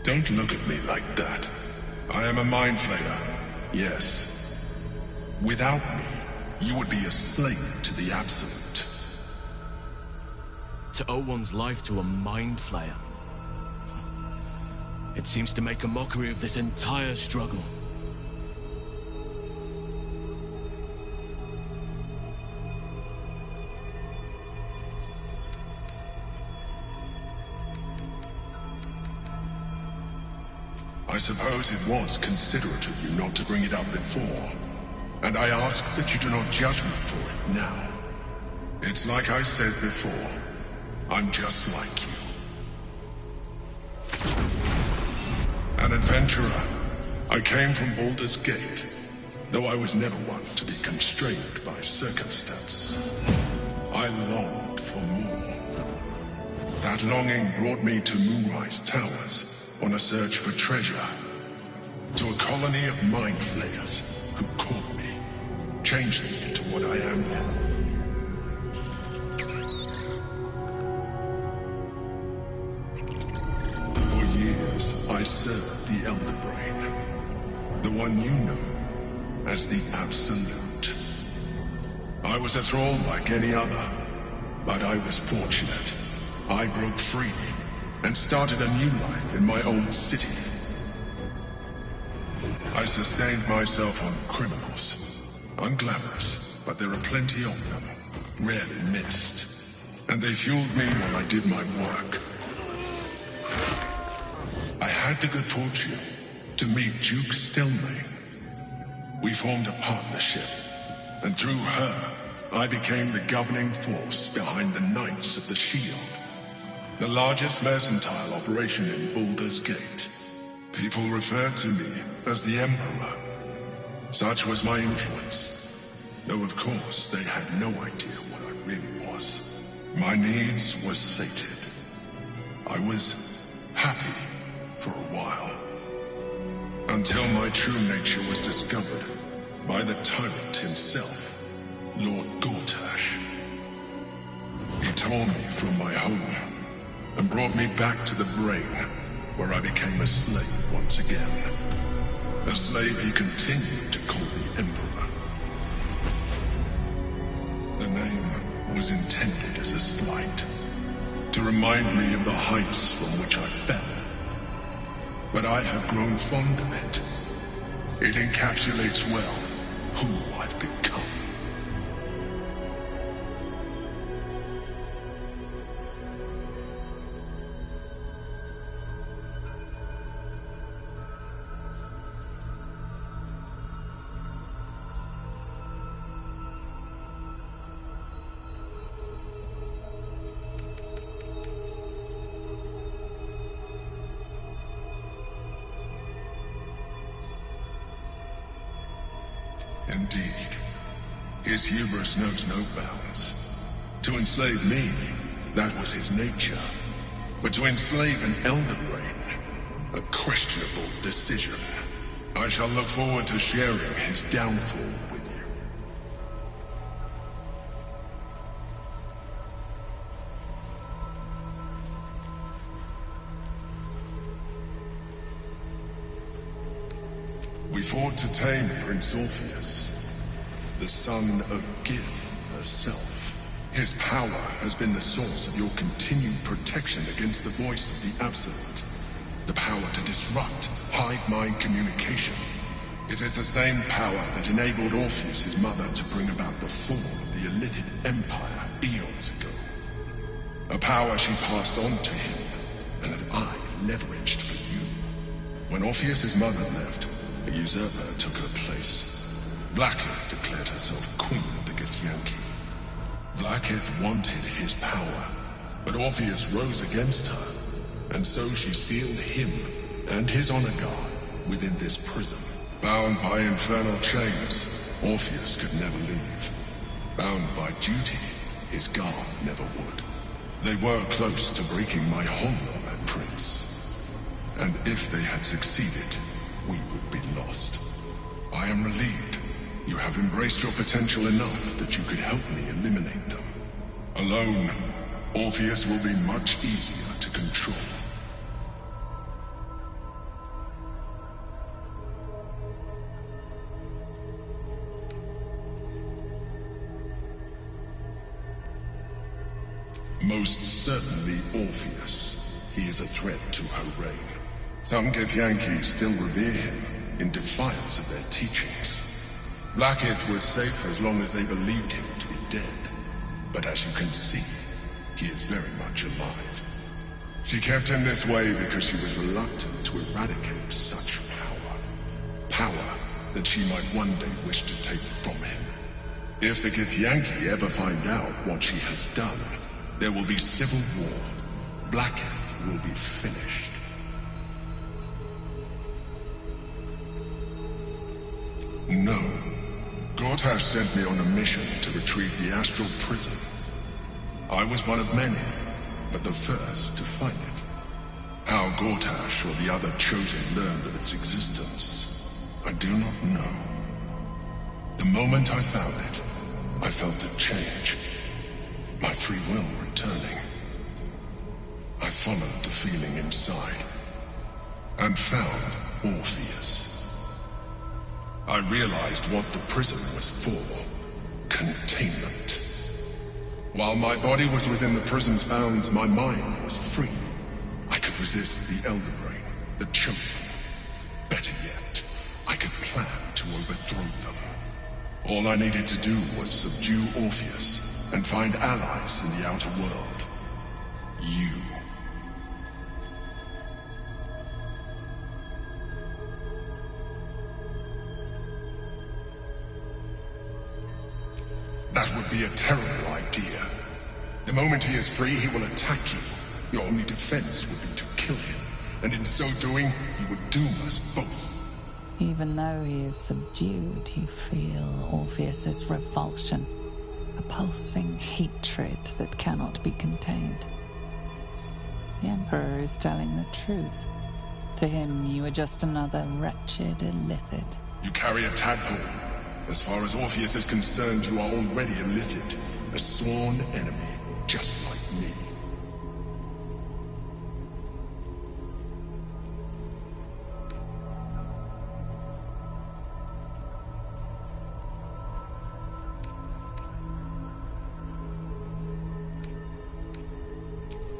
Don't look at me like that. I am a Mind Flayer, yes. Without me, you would be a slave to the Absolute. To owe one's life to a Mind Flayer. It seems to make a mockery of this entire struggle. I suppose it was considerate of you not to bring it up before, and I ask that you do not judge me for it now. It's like I said before, I'm just like you. An adventurer, I came from Baldur's Gate, though I was never one to be constrained by circumstance. I longed for more. That longing brought me to Moonrise Towers, on a search for treasure, to a colony of Mind Flayers who caught me, changed me into what I am now. For years, I served the Elder Brain, the one you know as the Absolute. I was a thrall like any other, but I was fortunate. I broke free and started a new life in my old city. I sustained myself on criminals. Unglamorous, but there are plenty of them, rarely missed. And they fueled me while I did my work. I had the good fortune to meet Duke Stelmane. We formed a partnership, and through her, I became the governing force behind the Knights of the Shield. The largest mercantile operation in Baldur's Gate. People referred to me as the Emperor. Such was my influence. Though of course they had no idea what I really was. My needs were sated. I was happy for a while. Until my true nature was discovered by the tyrant himself, Lord Gortash. He tore me from my home and brought me back to the Brain, where I became a slave once again. A slave he continued to call the Emperor. The name was intended as a slight, to remind me of the heights from which I fell. But I have grown fond of it. It encapsulates well who I've become. Indeed, his hubris knows no bounds. To enslave me, that was his nature. But to enslave an Elder Brain, a questionable decision. I shall look forward to sharing his downfall with you. fought to tame Prince Orpheus, the son of Gith herself. His power has been the source of your continued protection against the voice of the Absolute. The power to disrupt hive-mind communication. It is the same power that enabled Orpheus's mother to bring about the fall of the Illithid Empire eons ago. A power she passed on to him, and that I leveraged for you. When Orpheus's mother left, a usurper took her place. Blackith declared herself queen of the Githyanki. Blackith wanted his power, but Orpheus rose against her, and so she sealed him and his honor guard within this prison. Bound by infernal chains, Orpheus could never leave. Bound by duty, his guard never would. They were close to breaking my hold on that prince. And if they had succeeded, we would be lost. I am relieved. You have embraced your potential enough that you could help me eliminate them. Alone, Orpheus will be much easier to control. Most certainly Orpheus. He is a threat to her reign. Some Githyanki still revere him in defiance of their teachings. Blackith was safe as long as they believed him to be dead. But as you can see, he is very much alive. She kept him this way because she was reluctant to eradicate such power. Power that she might one day wish to take from him. If the Githyanki ever find out what she has done, there will be civil war. Blackith will be finished. No. Gortash sent me on a mission to retrieve the Astral Prison. I was one of many, but the first to find it. How Gortash or the other Chosen learned of its existence, I do not know. The moment I found it, I felt a change. My free will returning. I followed the feeling inside, and found Orpheus. I realized what the prison was for. Containment. While my body was within the prison's bounds, my mind was free. I could resist the Elder Brain, the Chosen. Better yet, I could plan to overthrow them. All I needed to do was subdue Orpheus and find allies in the outer world. You. That would be a terrible idea. The moment he is free, he will attack you. Your only defense would be to kill him, and in so doing, he would doom us both. Even though he is subdued, you feel Orpheus's revulsion, a pulsing hatred that cannot be contained. The Emperor is telling the truth. To him, you are just another wretched Illithid. You carry a tadpole. As far as Orpheus is concerned, you are already a Illithid, a sworn enemy, just like me.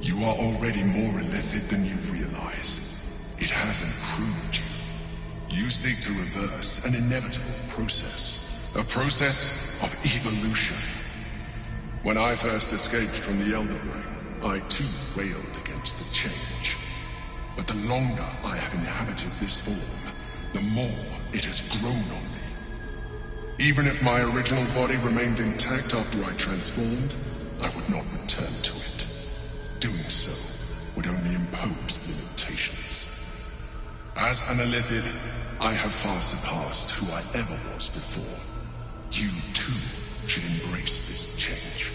You are already more Illithid than you realize. It has improved you. You seek to reverse an inevitable process. A process of evolution. When I first escaped from the Elder Brain, I too wailed against the change. But the longer I have inhabited this form, the more it has grown on me. Even if my original body remained intact after I transformed, I would not return to it. Doing so would only impose limitations. As an Illithid, I have far surpassed who I ever was before. You, too, should embrace this change.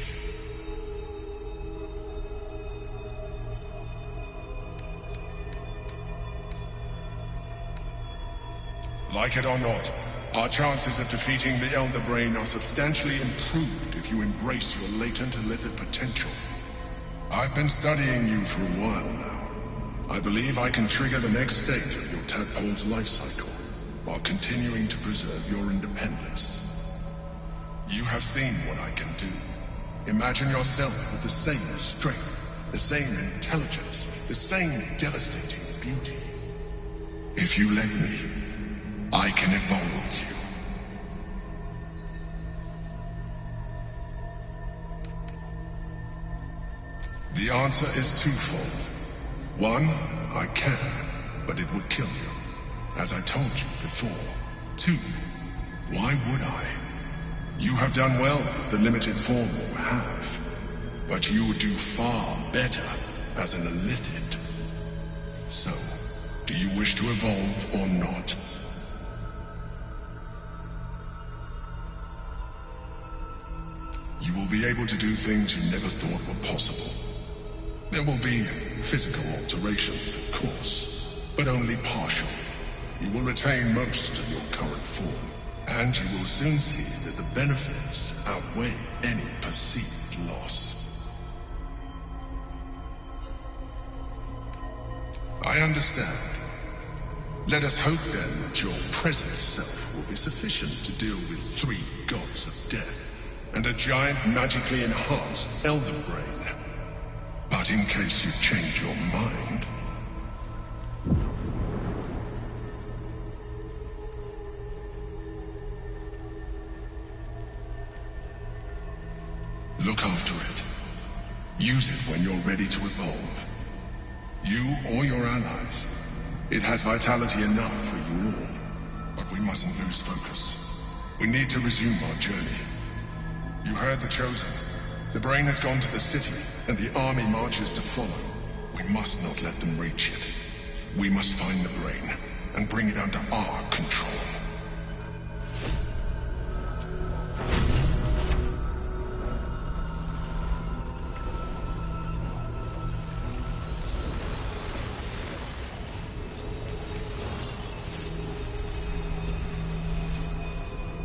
Like it or not, our chances of defeating the Elder Brain are substantially improved if you embrace your latent Illithid potential. I've been studying you for a while now. I believe I can trigger the next stage of your tadpole's life cycle. while continuing to preserve your independence. You have seen what I can do. Imagine yourself with the same strength, the same intelligence, the same devastating beauty. If you let me, I can evolve you. The answer is twofold. One, I can, but it would kill you, as I told you before. Two, why would I? You have done well with the limited form you have, but you would do far better as an Illithid. So, do you wish to evolve or not? You will be able to do things you never thought were possible. There will be physical alterations, of course, but only partial. You will retain most of your current form, and you will soon see that the benefits outweigh any perceived loss. I understand. Let us hope then that your present self will be sufficient to deal with 3 gods of death and a giant magically enhanced Elder Brain. But in case you change your mind... look after it. Use it when you're ready to evolve. You or your allies. It has vitality enough for you all. But we mustn't lose focus. We need to resume our journey. You heard the Chosen. The Brain has gone to the city, and the army marches to follow. We must not let them reach it. We must find the Brain, and bring it under our control.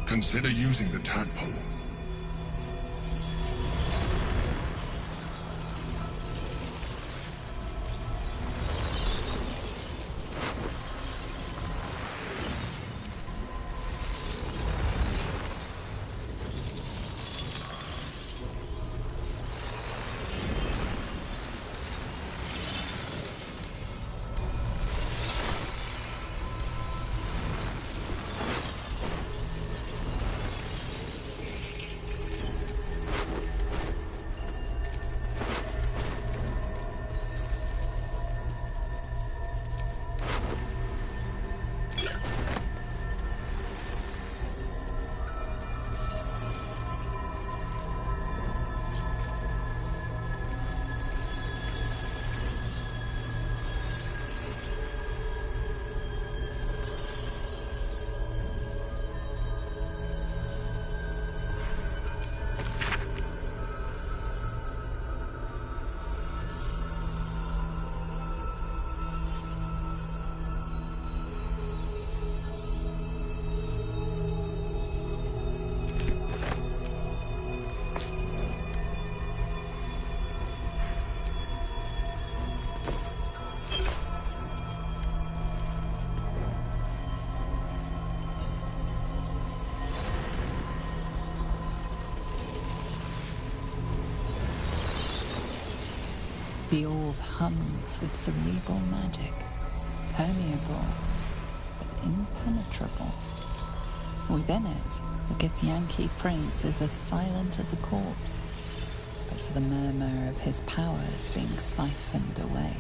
Consider using the tadpole. The orb hums with cerebral magic, permeable, but impenetrable. Within it, the Githyanki prince is as silent as a corpse, but for the murmur of his powers being siphoned away.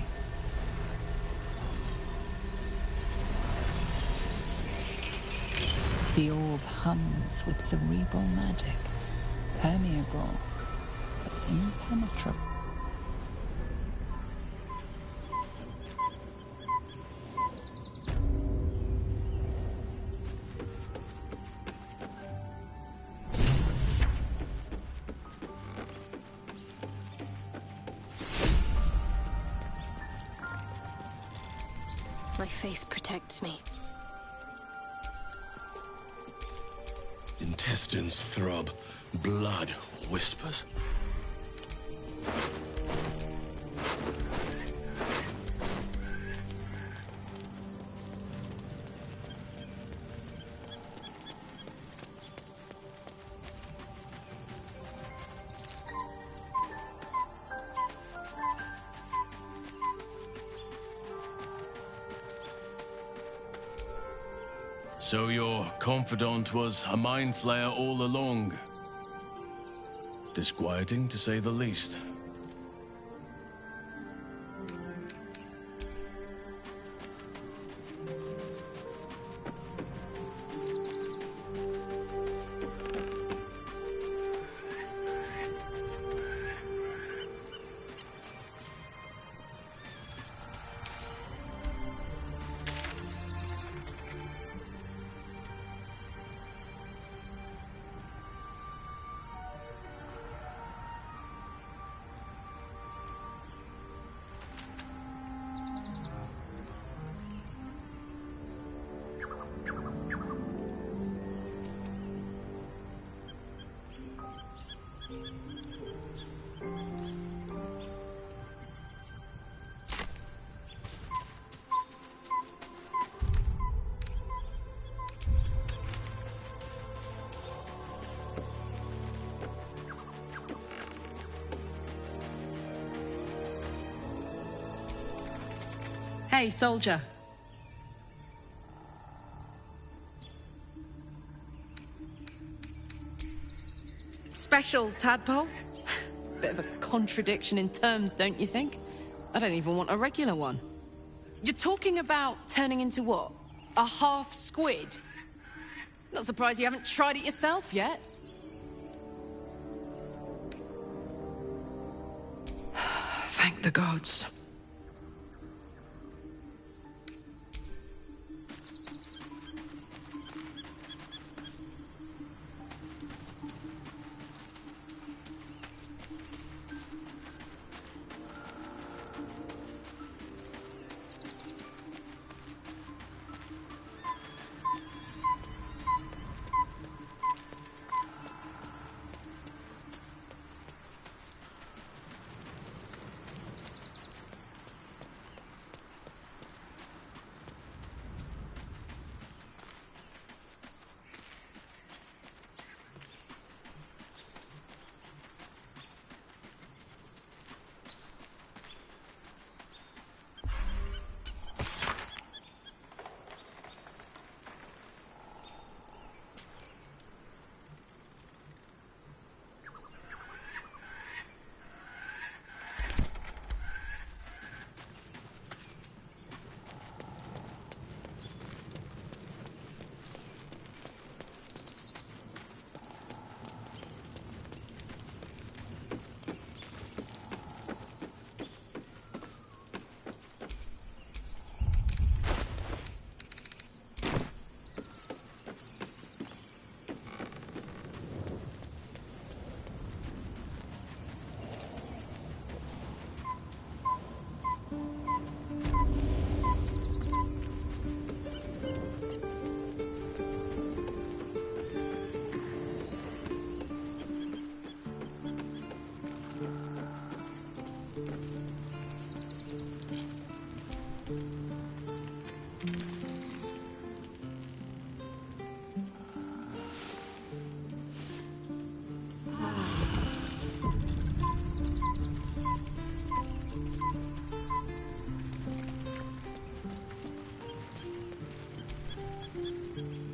The orb hums with cerebral magic, permeable, but impenetrable. My faith protects me. Intestines throb, blood whispers. So your confidant was a mind flayer all along. Disquieting, to say the least. Hey, soldier. Special, tadpole? Bit of a contradiction in terms, don't you think? I don't even want a regular one. You're talking about turning into what? A half squid? Not surprised you haven't tried it yourself yet. Thank the gods.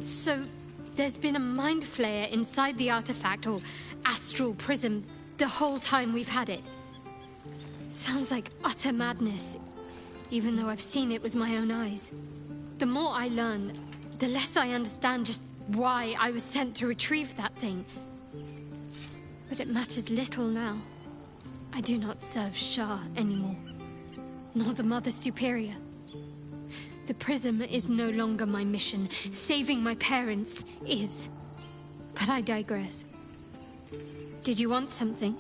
So, there's been a mind flayer inside the artifact, or astral prism, the whole time we've had it. Sounds like utter madness, even though I've seen it with my own eyes. The more I learn, the less I understand just why I was sent to retrieve that thing. But it matters little now. I do not serve Shah anymore, nor the Mother Superior. The prism is no longer my mission. Saving my parents is. But I digress. Did you want something?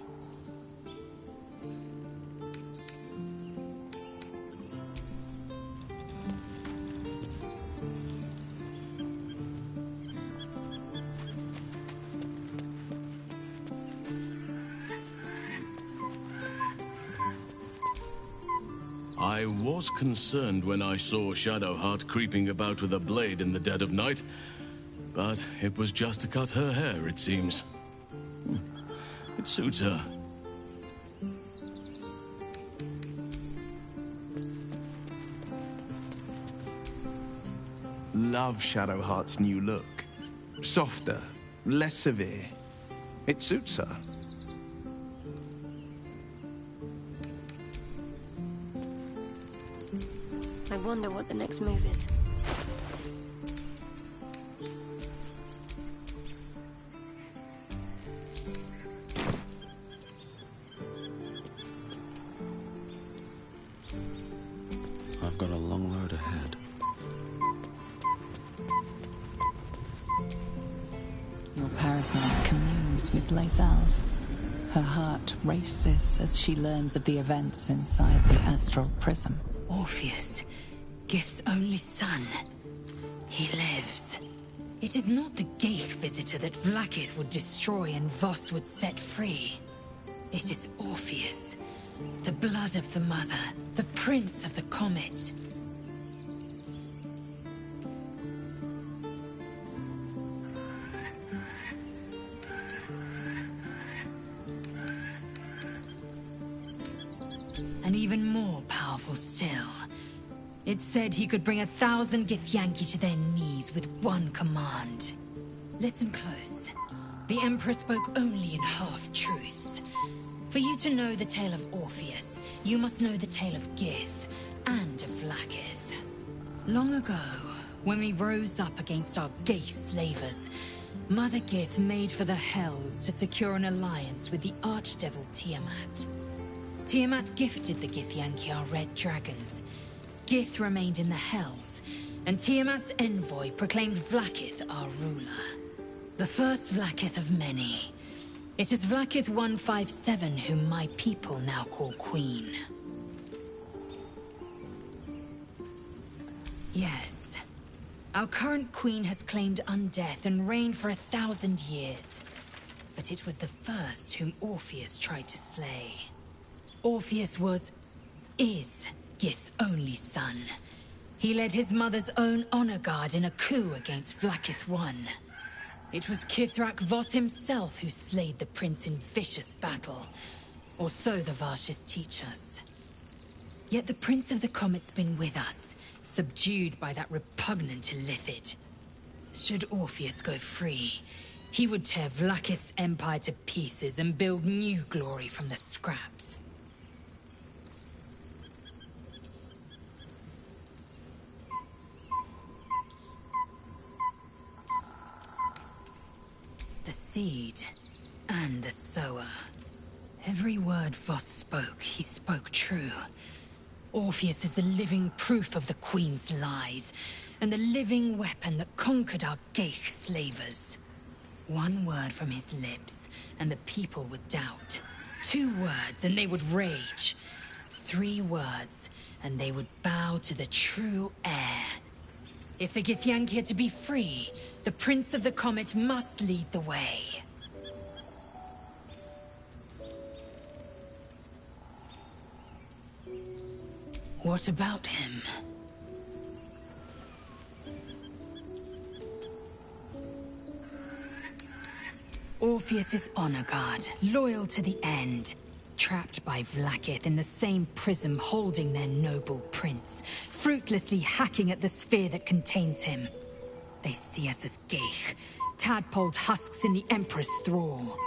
I was concerned when I saw Shadowheart creeping about with a blade in the dead of night, but it was just to cut her hair, it seems. It suits her. love Shadowheart's new look. Softer, less severe. It suits her. I wonder what the next move is. I've got a long road ahead. Your parasite communes with Lae'zel's. Her heart races as she learns of the events inside the astral prism. Orpheus, Gith's only son. He lives. It is not the Gaeth visitor that Vlaakith would destroy and Voss would set free. It is Orpheus, the blood of the mother, the prince of the comet. And even more powerful still. It said he could bring 1,000 Githyanki to their knees with one command. Listen close. The Emperor spoke only in half-truths. For you to know the tale of Orpheus, you must know the tale of Gith and of Vlaakith. Long ago, when we rose up against our Gaeth slavers, Mother Gith made for the Hells to secure an alliance with the Archdevil Tiamat. Tiamat gifted the Githyanki our red dragons. Gith remained in the Hells, and Tiamat's envoy proclaimed Vlaakith our ruler. The first Vlaakith of many. It is Vlaakith 157 whom my people now call Queen. Yes. Our current queen has claimed undeath and reigned for 1,000 years. But it was the first whom Orpheus tried to slay. Orpheus is Gith's only son. He led his mother's own honor guard in a coup against Vlaakith I. It was Kithrak Voss himself who slayed the prince in vicious battle. Or so the Varshas teach us. Yet the Prince of the Comet's been with us, subdued by that repugnant Illithid. Should Orpheus go free, he would tear Vlaakith's empire to pieces and build new glory from the scraps. The seed and the sower. Every word Voss spoke, he spoke true. Orpheus is the living proof of the Queen's lies, and the living weapon that conquered our Gaeth slavers. One word from his lips, and the people would doubt. 2 words, and they would rage. 3 words, and they would bow to the true heir. If the Githyanki are to be free, the Prince of the Comet must lead the way. What about him? Orpheus is honor guard, loyal to the end. Trapped by Vlaakith in the same prism holding their noble prince, fruitlessly hacking at the sphere that contains him. They see us as Gaeth, tadpoled husks in the Emperor's thrall.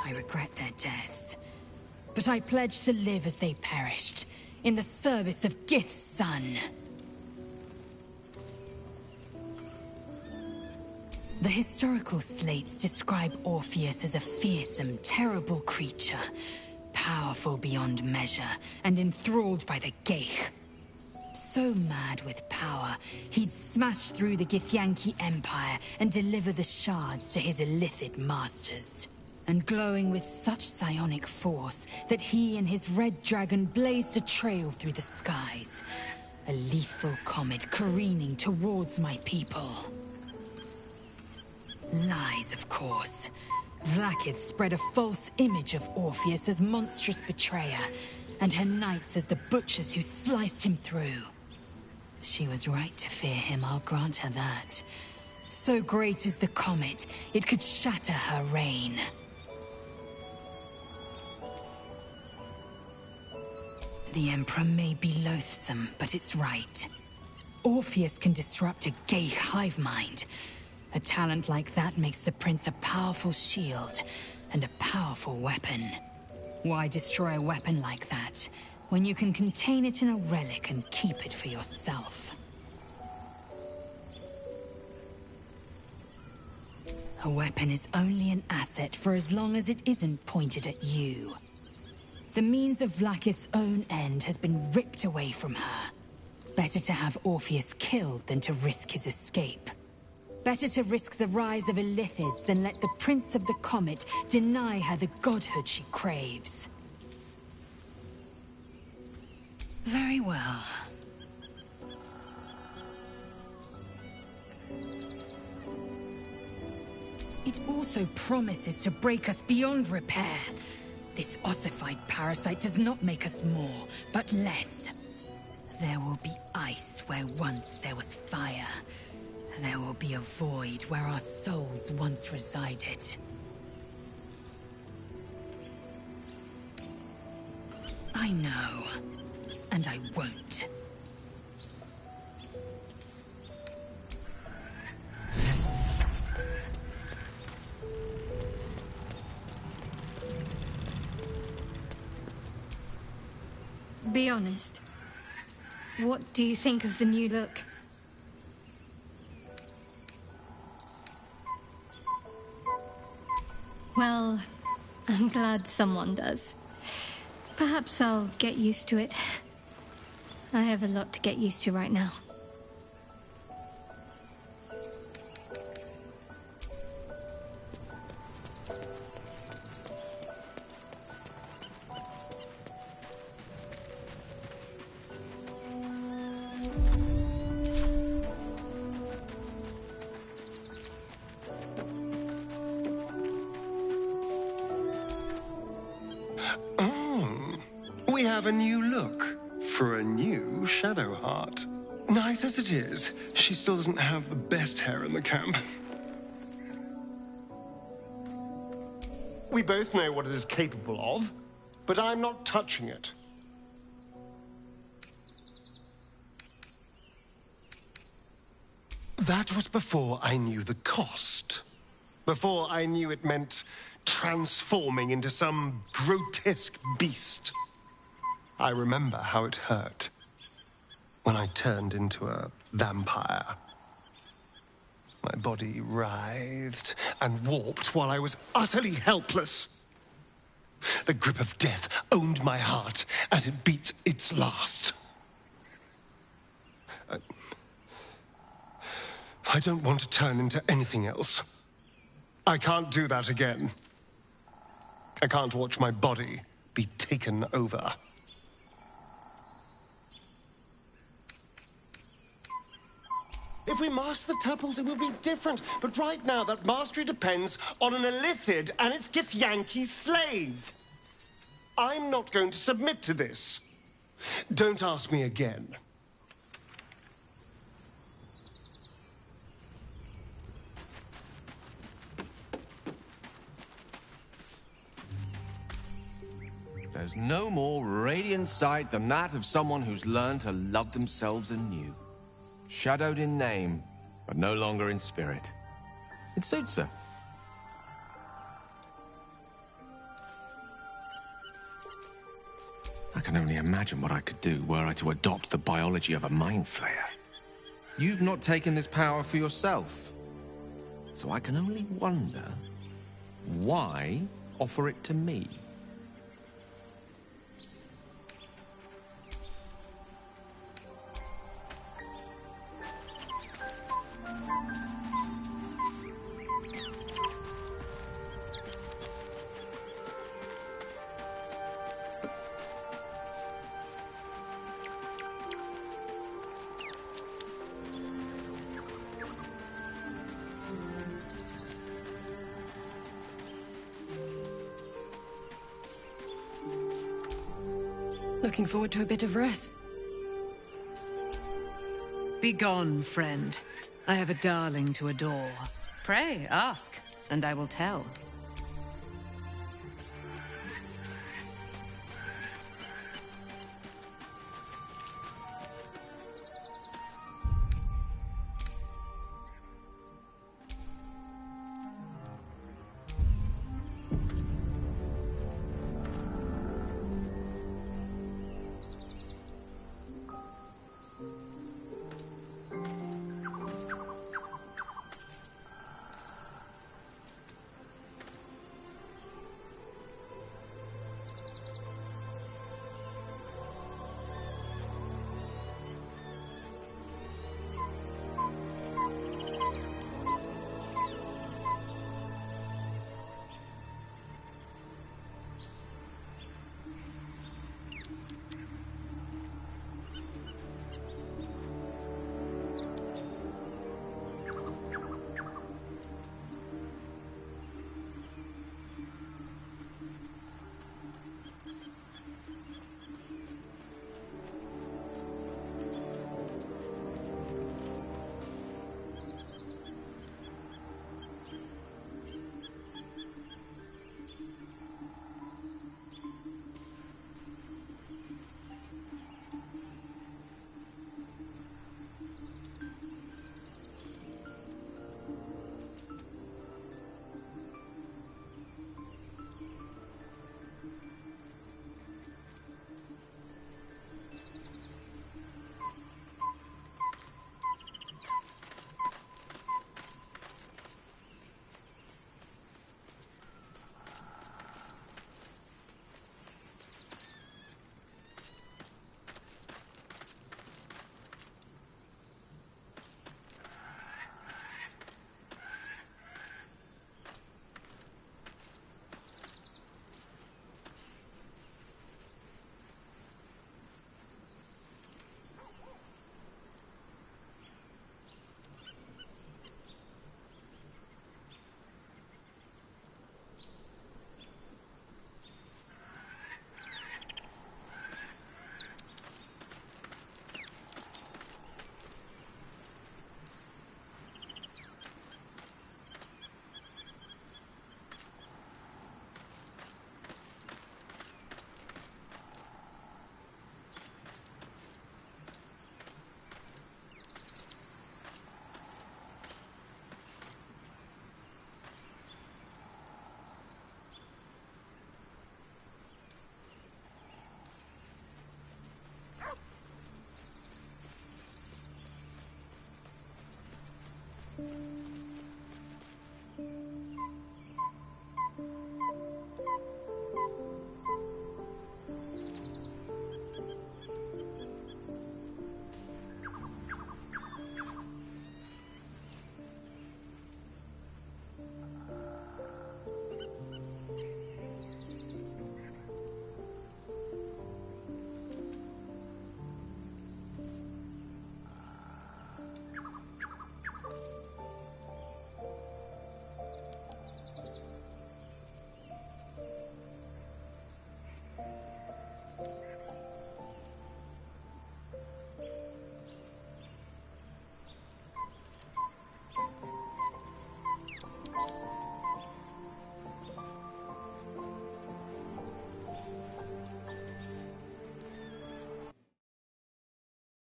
I regret their deaths, but I pledge to live as they perished, in the service of Gith's son. The historical slates describe Orpheus as a fearsome, terrible creature, powerful beyond measure, and enthralled by the Gaeth. So mad with power, he'd smash through the Githyanki Empire and deliver the shards to his Illithid masters. And glowing with such psionic force that he and his red dragon blazed a trail through the skies. A lethal comet careening towards my people. Lies, of course. Vlaakith spread a false image of Orpheus as monstrous betrayer, and her knights as the butchers who sliced him through. She was right to fear him, I'll grant her that. So great is the comet, it could shatter her reign. The Emperor may be loathsome, but it's right. Orpheus can disrupt a gay hive mind. A talent like that makes the prince a powerful shield and a powerful weapon. Why destroy a weapon like that when you can contain it in a relic and keep it for yourself? A weapon is only an asset for as long as it isn't pointed at you. The means of Vlaakith's own end has been ripped away from her. Better to have Orpheus killed than to risk his escape. Better to risk the rise of Illithids than let the Prince of the Comet deny her the godhood she craves. Very well. It also promises to break us beyond repair. This ossified parasite does not make us more, but less. There will be ice where once there was fire. There will be a void where our souls once resided. I know, and I won't. Be honest. What do you think of the new look? Well, I'm glad someone does. Perhaps I'll get used to it. I have a lot to get used to right now. We have a new look for a new Shadowheart. Nice as it is, she still doesn't have the best hair in the camp. We both know what it is capable of, but I'm not touching it. That was before I knew the cost. Before I knew it meant transforming into some grotesque beast. I remember how it hurt when I turned into a vampire. My body writhed and warped while I was utterly helpless. The grip of death owned my heart as it beat its last. I don't want to turn into anything else. I can't do that again. I can't watch my body be taken over. If we master the tuples, it will be different. But right now, that mastery depends on an Illithid and its Githyanki slave. I'm not going to submit to this. Don't ask me again. There's no more radiant sight than that of someone who's learned to love themselves anew. Shadowed in name, but no longer in spirit. It suits her. I can only imagine what I could do were I to adopt the biology of a mind flayer. You've not taken this power for yourself. So I can only wonder, why offer it to me? Looking forward to a bit of rest. Begone, friend. I have a darling to adore. Pray, ask, and I will tell.